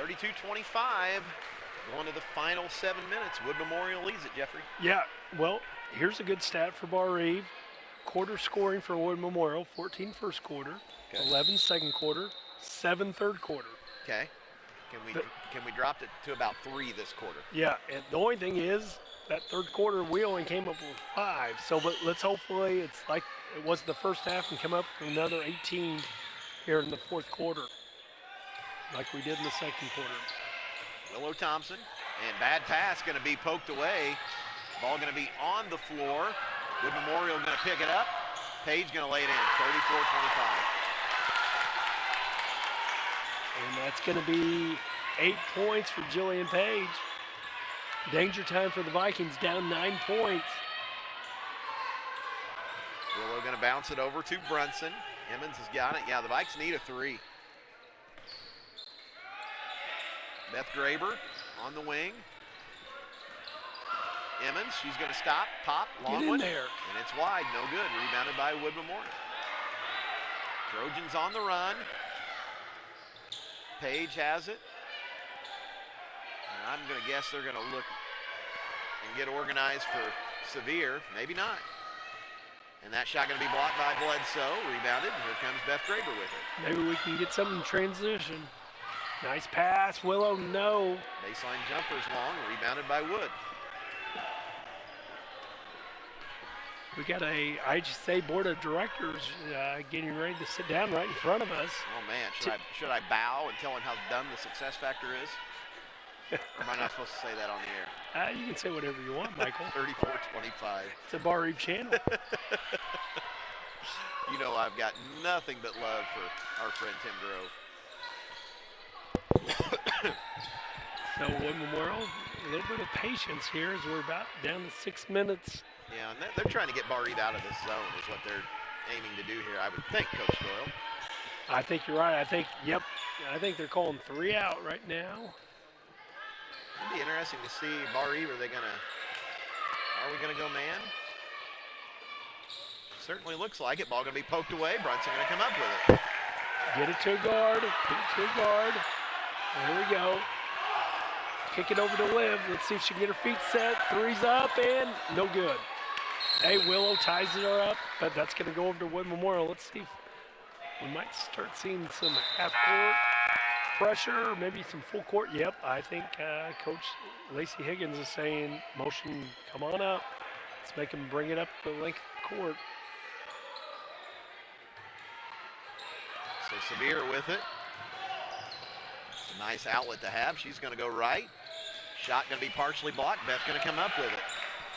32-25. Going to the final 7 minutes. Wood Memorial leads it, Jeffrey. Yeah, well, here's a good stat for Bar Eve. Quarter scoring for Wood Memorial, 14 first quarter, Okay. 11 second quarter, 7 third quarter. Okay. Can we drop it to about 3 this quarter? Yeah, and the only thing is that third quarter we only came up with 5. So, but let's hopefully it's like it was the first half and come up with another 18 here in the fourth quarter, like we did in the second quarter. Willow Thompson, and bad pass going to be poked away. Ball going to be on the floor. Wood Memorial going to pick it up. Page going to lay it in, 34-25. And that's going to be 8 points for Jillian Page. Danger time for the Vikings, down 9 points. Willow going to bounce it over to Brunson. Emmons has got it. Yeah, the Vikes need a 3. Beth Graber on the wing. Emmons, she's going to stop, pop, long Get in one. there. And it's wide, no good. Rebounded by Wood Memorial. Trojans on the run. Page has it. And I'm going to guess they're going to look and get organized for Sevier. Maybe not. And that shot going to be blocked by Bledsoe. Rebounded. And here comes Beth Graber with it. Maybe we can get something in transition. Nice pass, Willow, no. Baseline jumper's long, rebounded by Wood. We got a IHSA board of directors getting ready to sit down right in front of us. Oh man, should I bow and tell him how dumb the success factor is? Or am I not supposed to say that on the air? You can say whatever you want, Michael. 34-25. It's a Bar Eve channel. You know I've got nothing but love for our friend Tim Grove. So Wood Memorial, a little bit of patience here as we're about down to 6 minutes. Yeah, and they're trying to get Bar Eve out of this zone is what they're aiming to do here, I would think, Coach Doyle. I think you're right. I think they're calling 3 out right now. It'd be interesting to see Bar Eve, are we gonna go man? Certainly looks like it. Ball gonna be poked away. Brunson gonna come up with it. Get it to a guard. Get it to a guard. There we go. Kick it over to Liv. Let's see if she can get her feet set. 3's up and no good. Hey, Willow ties it up, but that's going to go over to Wood Memorial. Let's see if we might start seeing some half-court pressure, maybe some full court. Yep, I think Coach Lacey Higgins is saying, motion, come on up. Let's make them bring it up the length of the court. So Sevier with it. It's a nice outlet to have. She's going to go right. Shot going to be partially blocked. Beth going to come up with it.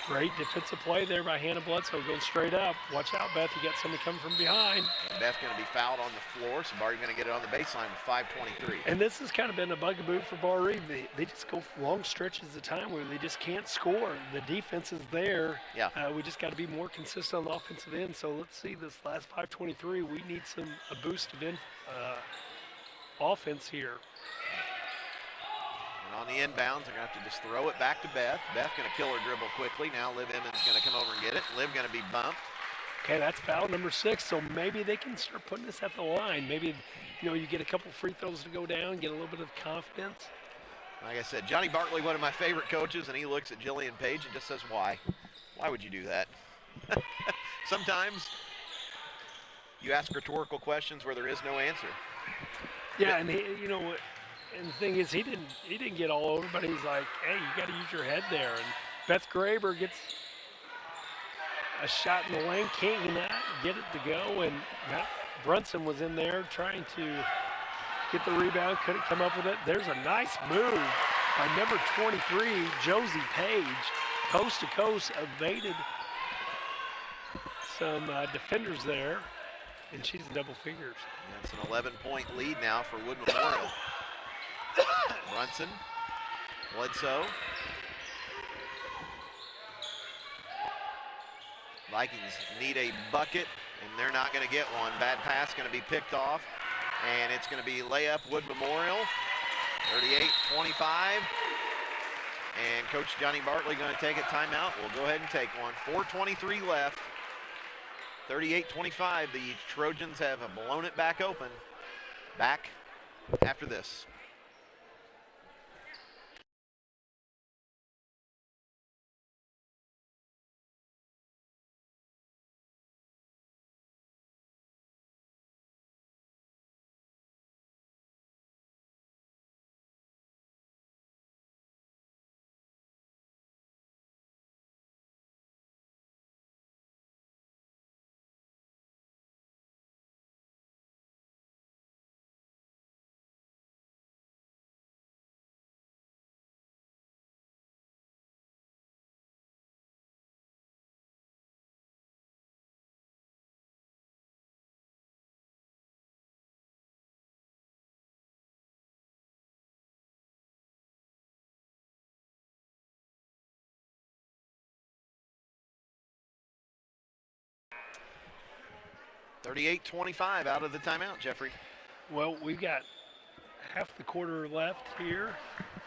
Great defensive play there by Hannah Bledsoe, going straight up. Watch out, Beth, you got somebody coming from behind. And Beth going to be fouled on the floor, so Bar Eve going to get it on the baseline with 5:23. And this has kind of been a bugaboo for Bar Eve. They just go long stretches of time where they just can't score. The defense is there. Yeah. We just got to be more consistent on the offensive end. So let's see this last 5:23. We need a boost of offense here. And on the inbounds, they're going to have to just throw it back to Beth. Beth going to kill her dribble quickly. Now Liv Emmons going to come over and get it. Liv going to be bumped. Okay, that's foul number 6. So maybe they can start putting this at the line. Maybe, you get a couple free throws to go down, get a little bit of confidence. Like I said, Johnny Bartley, one of my favorite coaches, and he looks at Jillian Page and just says, why? Why would you do that? Sometimes you ask rhetorical questions where there is no answer. Yeah, and and the thing is, he didn't get all over, but he's like, hey, you got to use your head there. And Beth Graber gets a shot in the lane, can't get it to go, and Matt Brunson was in there trying to get the rebound, couldn't come up with it. There's a nice move by number 23, Josie Page, coast to coast, evaded some defenders there, and she's in double figures. And it's an 11-point lead now for Wood Memorial. Brunson, Bledsoe. Vikings need a bucket, and they're not going to get one. Bad pass going to be picked off, and it's going to be layup Wood Memorial, 38-25. And Coach Johnny Bartley going to take a timeout. We'll go ahead and take one. 4:23 left. 38-25. The Trojans have blown it back open. Back after this. 38-25 out of the timeout, Jeffrey. Well, we've got half the quarter left here,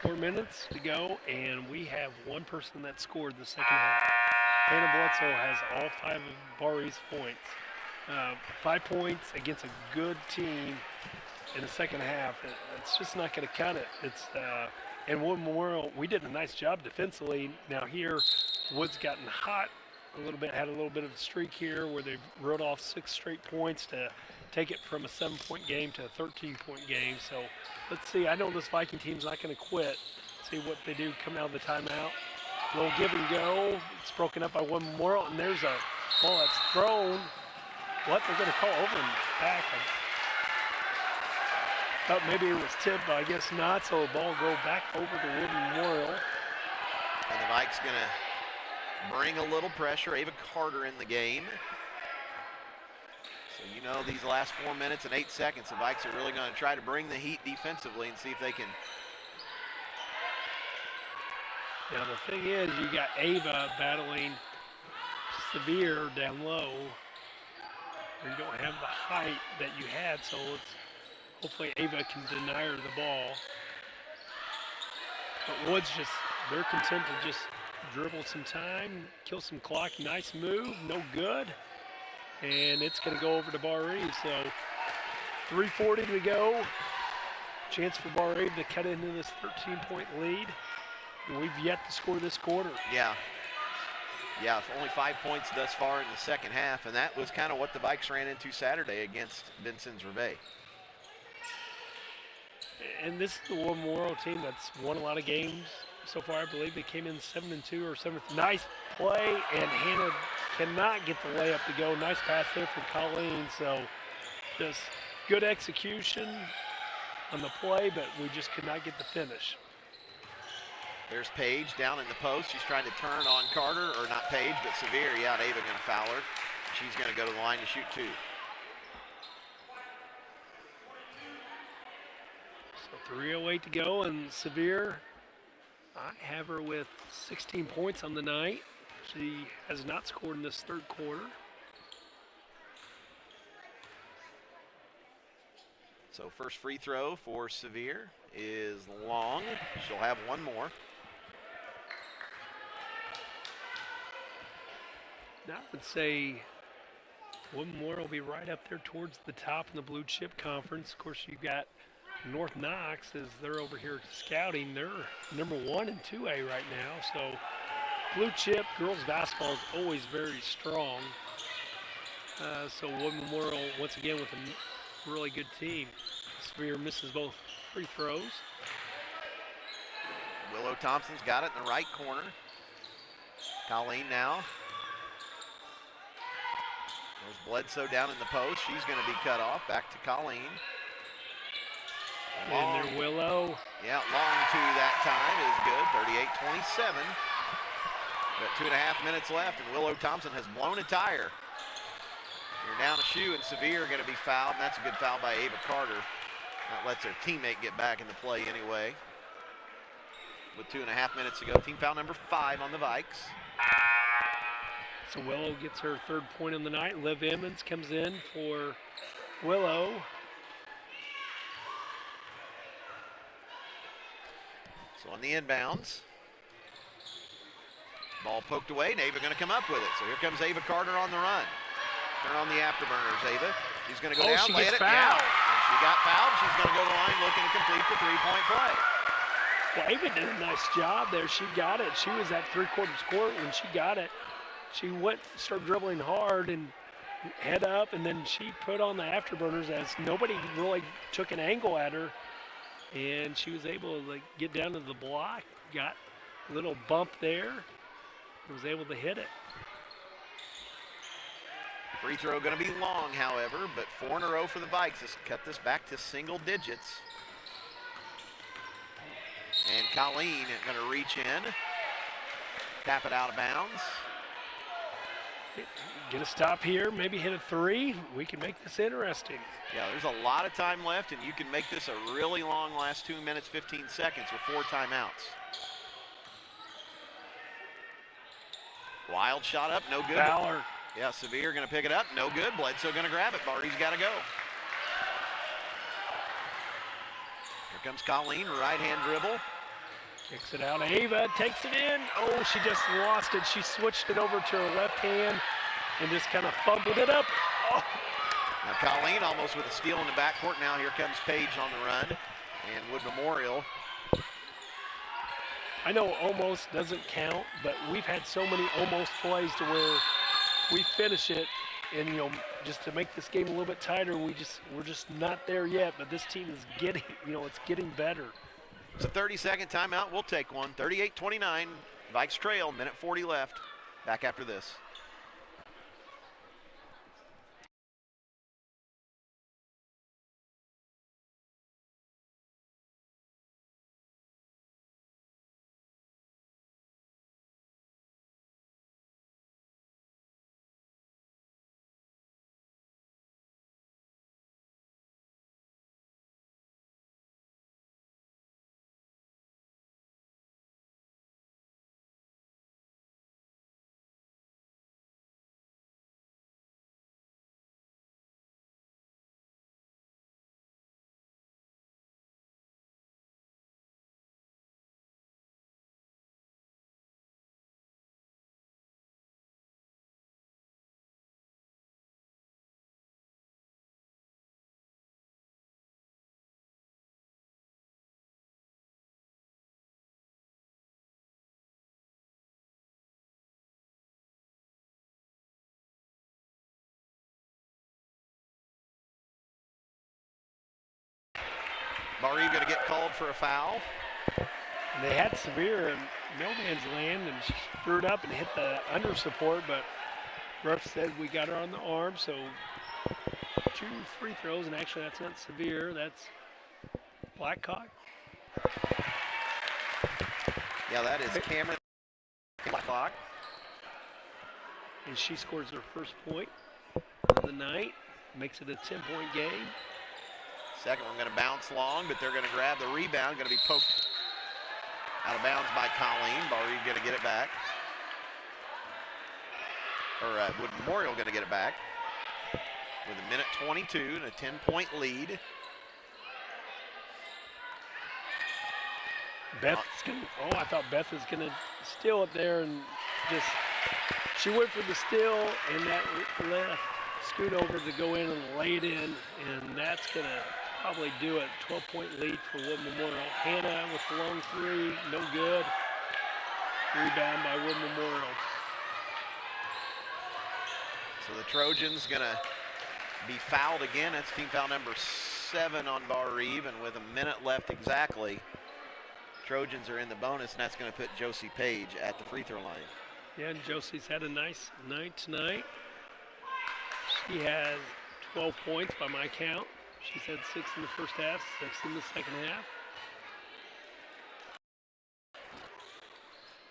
4 minutes to go, and we have one person that scored the second half. Hannah Bledsoe has all 5 of Bar East points. 5 points against a good team in the second half. It's just not going to cut it. And Wood Memorial, we did a nice job defensively. Now here, Wood's gotten hot a little bit, had a little bit of a streak here where they wrote off 6 straight points to take it from a 7-point game to a 13-point game. So let's see. I know this Viking team's not going to quit. See what they do coming out of the timeout. A little give and go. It's broken up by Wood Memorial, and there's a ball that's thrown. What they're going to call over and back. I thought maybe it was tipped, but I guess not. So the ball will go back over to Wood Memorial. And the Vikes going to bring a little pressure. Ava Carter in the game. So you know these last 4 minutes and 8 seconds, the Vikes are really going to try to bring the heat defensively and see if they can. Now the thing is, you got Ava battling Sevier down low. You don't have the height that you had, so hopefully Ava can deny her the ball. But Woods they're content to just dribble some time, kill some clock. Nice move, no good. And it's going to go over to Bar Eve. So 3:40 to go. Chance for Bar Eve to cut into this 13-point lead. And we've yet to score this quarter. Yeah, only 5 points thus far in the second half, and that was kind of what the Vikes ran into Saturday against Vincennes-Reveille. And this is the Wood Memorial team that's won a lot of games so far. I believe they came in 7-2 or 7. Nice play, and Hannah cannot get the layup to go. Nice pass there from Colleen. So just good execution on the play, but we just could not get the finish. There's Paige down in the post. She's trying to turn on Carter, or not Paige, but Sevier. Yeah, Ava going to foul her. She's going to go to the line to shoot 2. So 3:08 to go, and Sevier, I have her with 16 points on the night. She has not scored in this third quarter. So first free throw for Sevier is long. She'll have one more. Now I would say Wood Memorial will be right up there towards the top in the Blue Chip Conference. Of course, you've got North Knox as they're over here scouting. They're number 1 in 2A right now. So Blue Chip girls basketball is always very strong. So Wood Memorial, once again, with a really good team. Sevier misses both free throws. Willow Thompson's got it in the right corner. Colleen now. There's Bledsoe down in the post. She's going to be cut off. Back to Colleen. And there Willow. Yeah, long 2 that time is good. 38-27. Got 2.5 minutes left, and Willow Thompson has blown a tire. You're down a shoe, and Sevier are going to be fouled, and that's a good foul by Ava Carter. That lets her teammate get back into play anyway. With 2.5 minutes to go, team foul number 5 on the Vikes. So Willow gets her 3rd point of the night. Liv Emmons comes in for Willow. So on the inbounds, ball poked away, and Ava going to come up with it. So here comes Ava Carter on the run. Turn on the afterburners, Ava. She's going to go down, she lay gets it. fouled. Yeah, and she got fouled. She's going to go to the line looking to complete the 3-point play. Well, Ava did a nice job there. She got it. She was at 3/4 court when she got it. She started dribbling hard and head up, and then she put on the afterburners as nobody really took an angle at her. And she was able to get down to the block, got a little bump there, and was able to hit it. Free throw going to be long, however, but 4 in a row for the Vikes. Let's cut this back to single digits. And Colleen going to reach in, tap it out of bounds. Get a stop here, maybe hit a 3. We can make this interesting. Yeah, there's a lot of time left, and you can make this a really long last 2 minutes, 15 seconds with 4 timeouts. Wild shot up, no good. Fowler Yeah, Sevier going to pick it up. No good. Bledsoe going to grab it. Barty's got to go. Here comes Colleen, right-hand dribble. Kicks it out. Ava takes it in. Oh, she just lost it. She switched it over to her left hand and just kind of fumbled it up. Oh. Now Colleen almost with a steal in the backcourt. Now here comes Page on the run. And Wood Memorial. I know almost doesn't count, but we've had so many almost plays to where we finish it, and just to make this game a little bit tighter, we're just not there yet. But this team is getting, it's getting better. It's a 30-second timeout. We'll take one. 38-29. Vikes trail. Minute 40 left. Back after this. Bar-Eve going to get called for a foul. And they had Sevier in no man's land, and she threw it up and hit the under support, but ref said we got her on the arm, so 2 free throws, and actually that's not Sevier, that's Blackcock. Yeah, that is Cameron Blackcock. And she scores her first point of the night, makes it a 10-point game. Second one going to bounce long, but they're going to grab the rebound. Going to be poked out of bounds by Colleen. Bar-Eve going to get it back. Or Wood Memorial going to get it back with a minute 22 and a 10-point lead. Beth is going to, I thought Beth was going to steal it there, and just, she went for the steal, and that left scoot over to go in and lay it in, and that's going to probably do it. 12-point lead for Wood Memorial. Hannah with the long three, no good. Rebound by Wood Memorial. So the Trojans going to be fouled again. That's team foul number 7 on Bar-Eve, and with a minute left exactly, Trojans are in the bonus, and that's going to put Josie Page at the free throw line. Yeah, and Josie's had a nice night tonight. She has 12 points by my count. She's had 6 in the first half, 6 in the second half.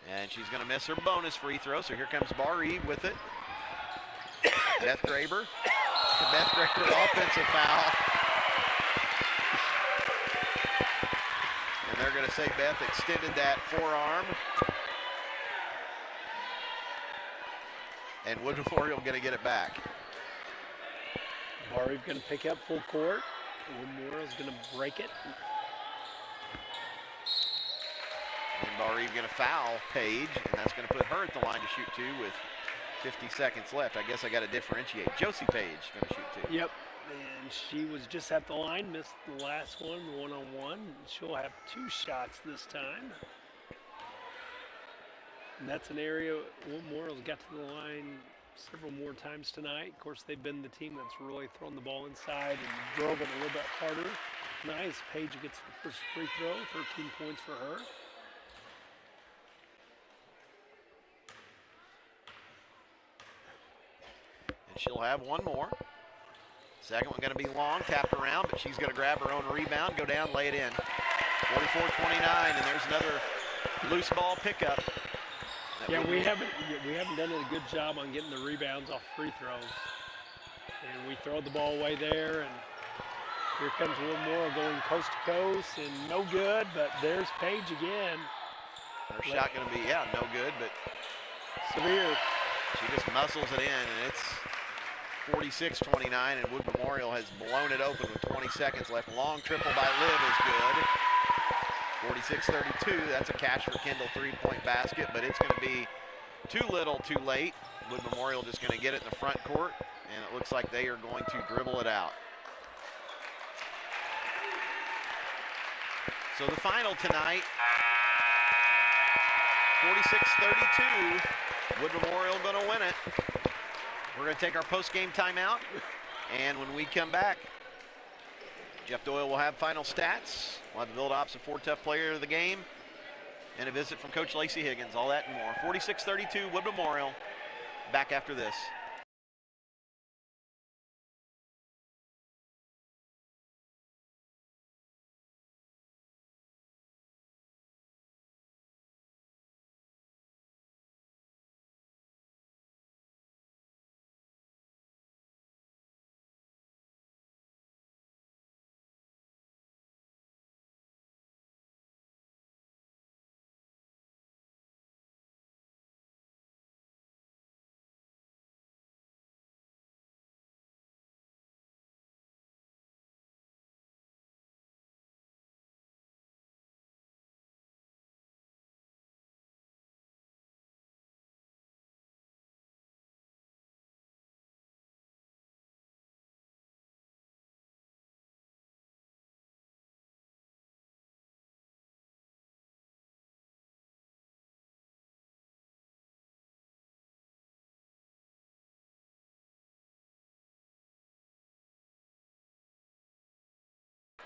And she's going to miss her bonus free throw, so here comes Bar-Eve with it. Beth Graber. The Beth Graber offensive foul. And they're going to say Beth extended that forearm. And Wood Memorial going to get it back. Bar-Eve going to pick up full court. Wood Memorial's going to break it. And Bar-Eve going to foul Page, and that's going to put her at the line to shoot 2 with 50 seconds left. I guess I got to differentiate. Josie Page going to shoot 2. Yep, and she was just at the line, missed the last one, one-on-one. She'll have 2 shots this time. And that's an area Wood Memorial's got to the line several more times tonight. Of course, they've been the team that's really thrown the ball inside and drove it a little bit harder. Nice. Page gets the first free throw, 13 points for her. And she'll have one more. Second one going to be long, tapped around, but she's going to grab her own rebound, go down, lay it in. 44-29, and there's another loose ball pickup. Yeah, we haven't done a good job on getting the rebounds off free throws. And we throw the ball away there, and here comes Wood Memorial going coast to coast, and no good, but there's Page again. Her shot going to be, no good, but Sevier She just muscles it in, and it's 46-29, and Wood Memorial has blown it open with 20 seconds left. Long triple by Liv is good. 46-32, that's a Cash for Kendall three-point basket, but it's going to be too little too late. Wood Memorial just going to get it in the front court, and it looks like they are going to dribble it out. So the final tonight, 46-32, Wood Memorial going to win it. We're going to take our post-game timeout, and when we come back, Jeff Doyle will have final stats. We'll have the Build Ops and 4 Tough Player of the game, and a visit from Coach Lacey Higgins. All that and more. 46-32, Wood Memorial. Back after this.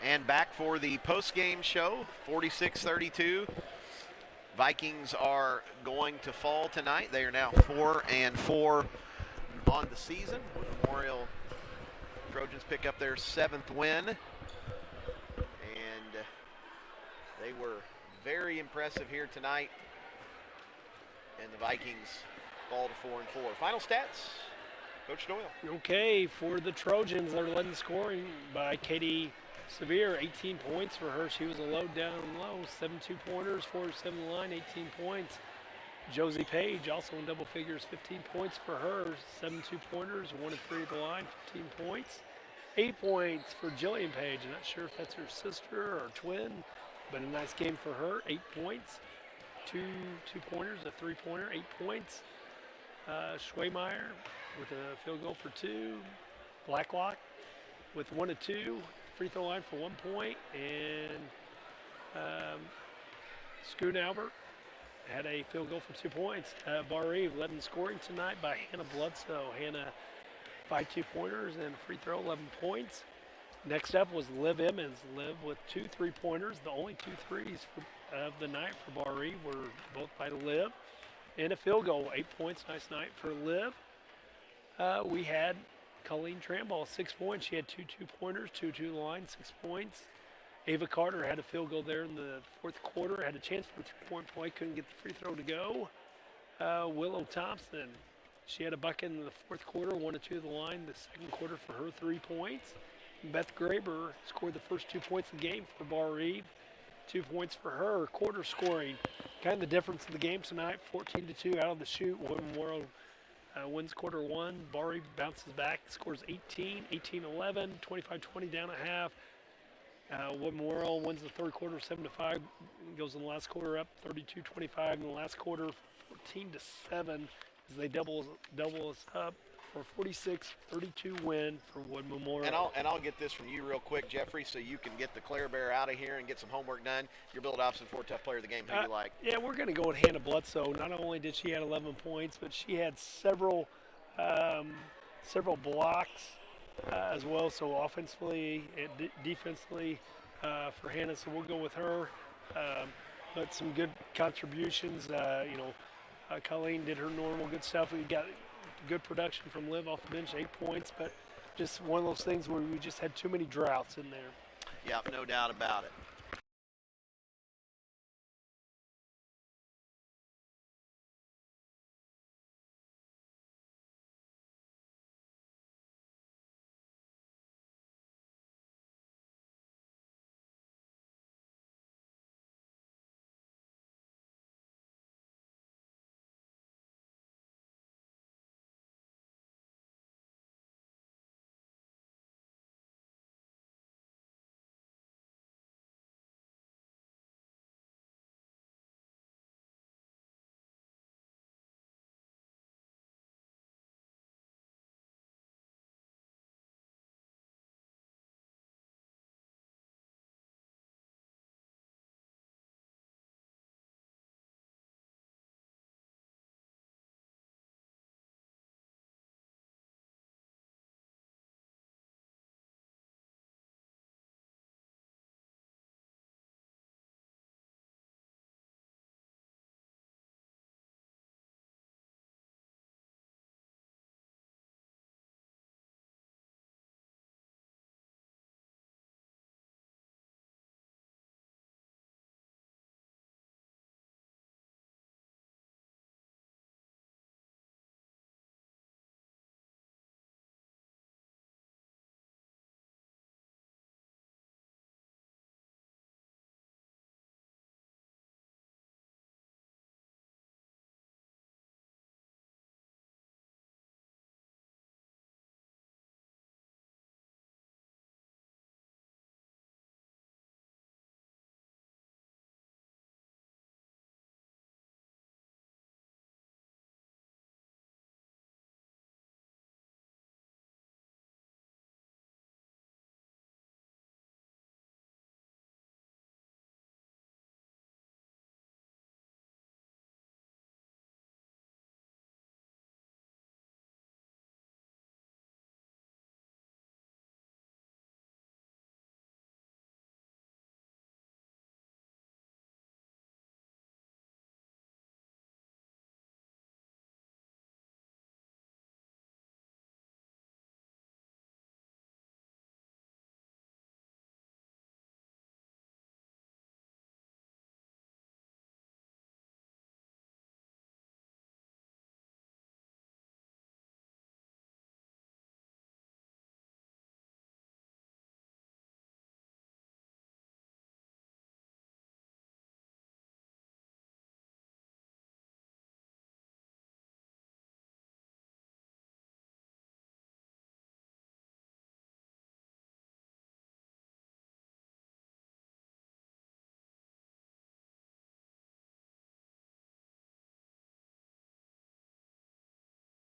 And back for the post-game show, 46-32. Vikings are going to fall tonight. They are now 4-4 on the season. Memorial Trojans pick up their 7th win. And they were very impressive here tonight. And the Vikings fall to 4-4. Final stats, Coach Doyle. Okay, for the Trojans, they're led in scoring by Katie Severe, 18 points for her. She was a low down low, 7 2-pointers, 4-7 line, 18 points. Josie Page, also in double figures, 15 points for her, 7 2-pointers, 1 of 3 at the line, 15 points. 8 points for Jillian Page. I'm not sure if that's her sister or twin, but a nice game for her. 8 points, 2 2-pointers, a 3-pointer, 8 points. Schwemeyer with a field goal for 2. Blacklock with 1 of 2. Free throw line for 1 point, and Scoot Albert had a field goal for 2 points. Bar Eve led in scoring tonight by Hannah Bloodsoe. Hannah 5 2-pointers and free throw, 11 points. Next up was Liv Emmons. Liv with 2 3-pointers. The only 2 threes of the night for Bar Eve were both by Liv. And a field goal, 8 points. Nice night for Liv. We had Colleen Trambaugh, 6 points. She had 2 2-pointers, 2 2 line, 6 points. Ava Carter had a field goal there in the 4th quarter. Had a chance for a 3-point play, couldn't get the free throw to go. Willow Thompson, she had a bucket in the 4th quarter, 1 of 2 of the line. The 2nd quarter for her, 3 points. Beth Graber scored the first 2 points of the game for Bar Eve. 2 points for her. Quarter scoring, kind of the difference of the game tonight. 14-2 out of the chute. Wood Memorial wins quarter 1. Bar Eve bounces back, scores 18, 18-11, 25-20 down a half. Wood Memorial wins the 3rd quarter 7-5, goes in the last quarter up 32-25 in the last quarter 14-7 as they double us up for a 46-32 win for Wood Memorial. And I'll get this from you real quick, Jeffrey, so you can get the Claire Bear out of here and get some homework done. Your Build Ops and 4 Tough Player of the game, who you like? Yeah, we're going to go with Hannah Bloodsoe. Not only did she have 11 points, but she had several blocks as well. So offensively and defensively for Hannah. So we'll go with her. But some good contributions. Colleen did her normal good stuff. We got good production from Liv off the bench, 8 points, but just one of those things where we just had too many droughts in there. Yep, no doubt about it.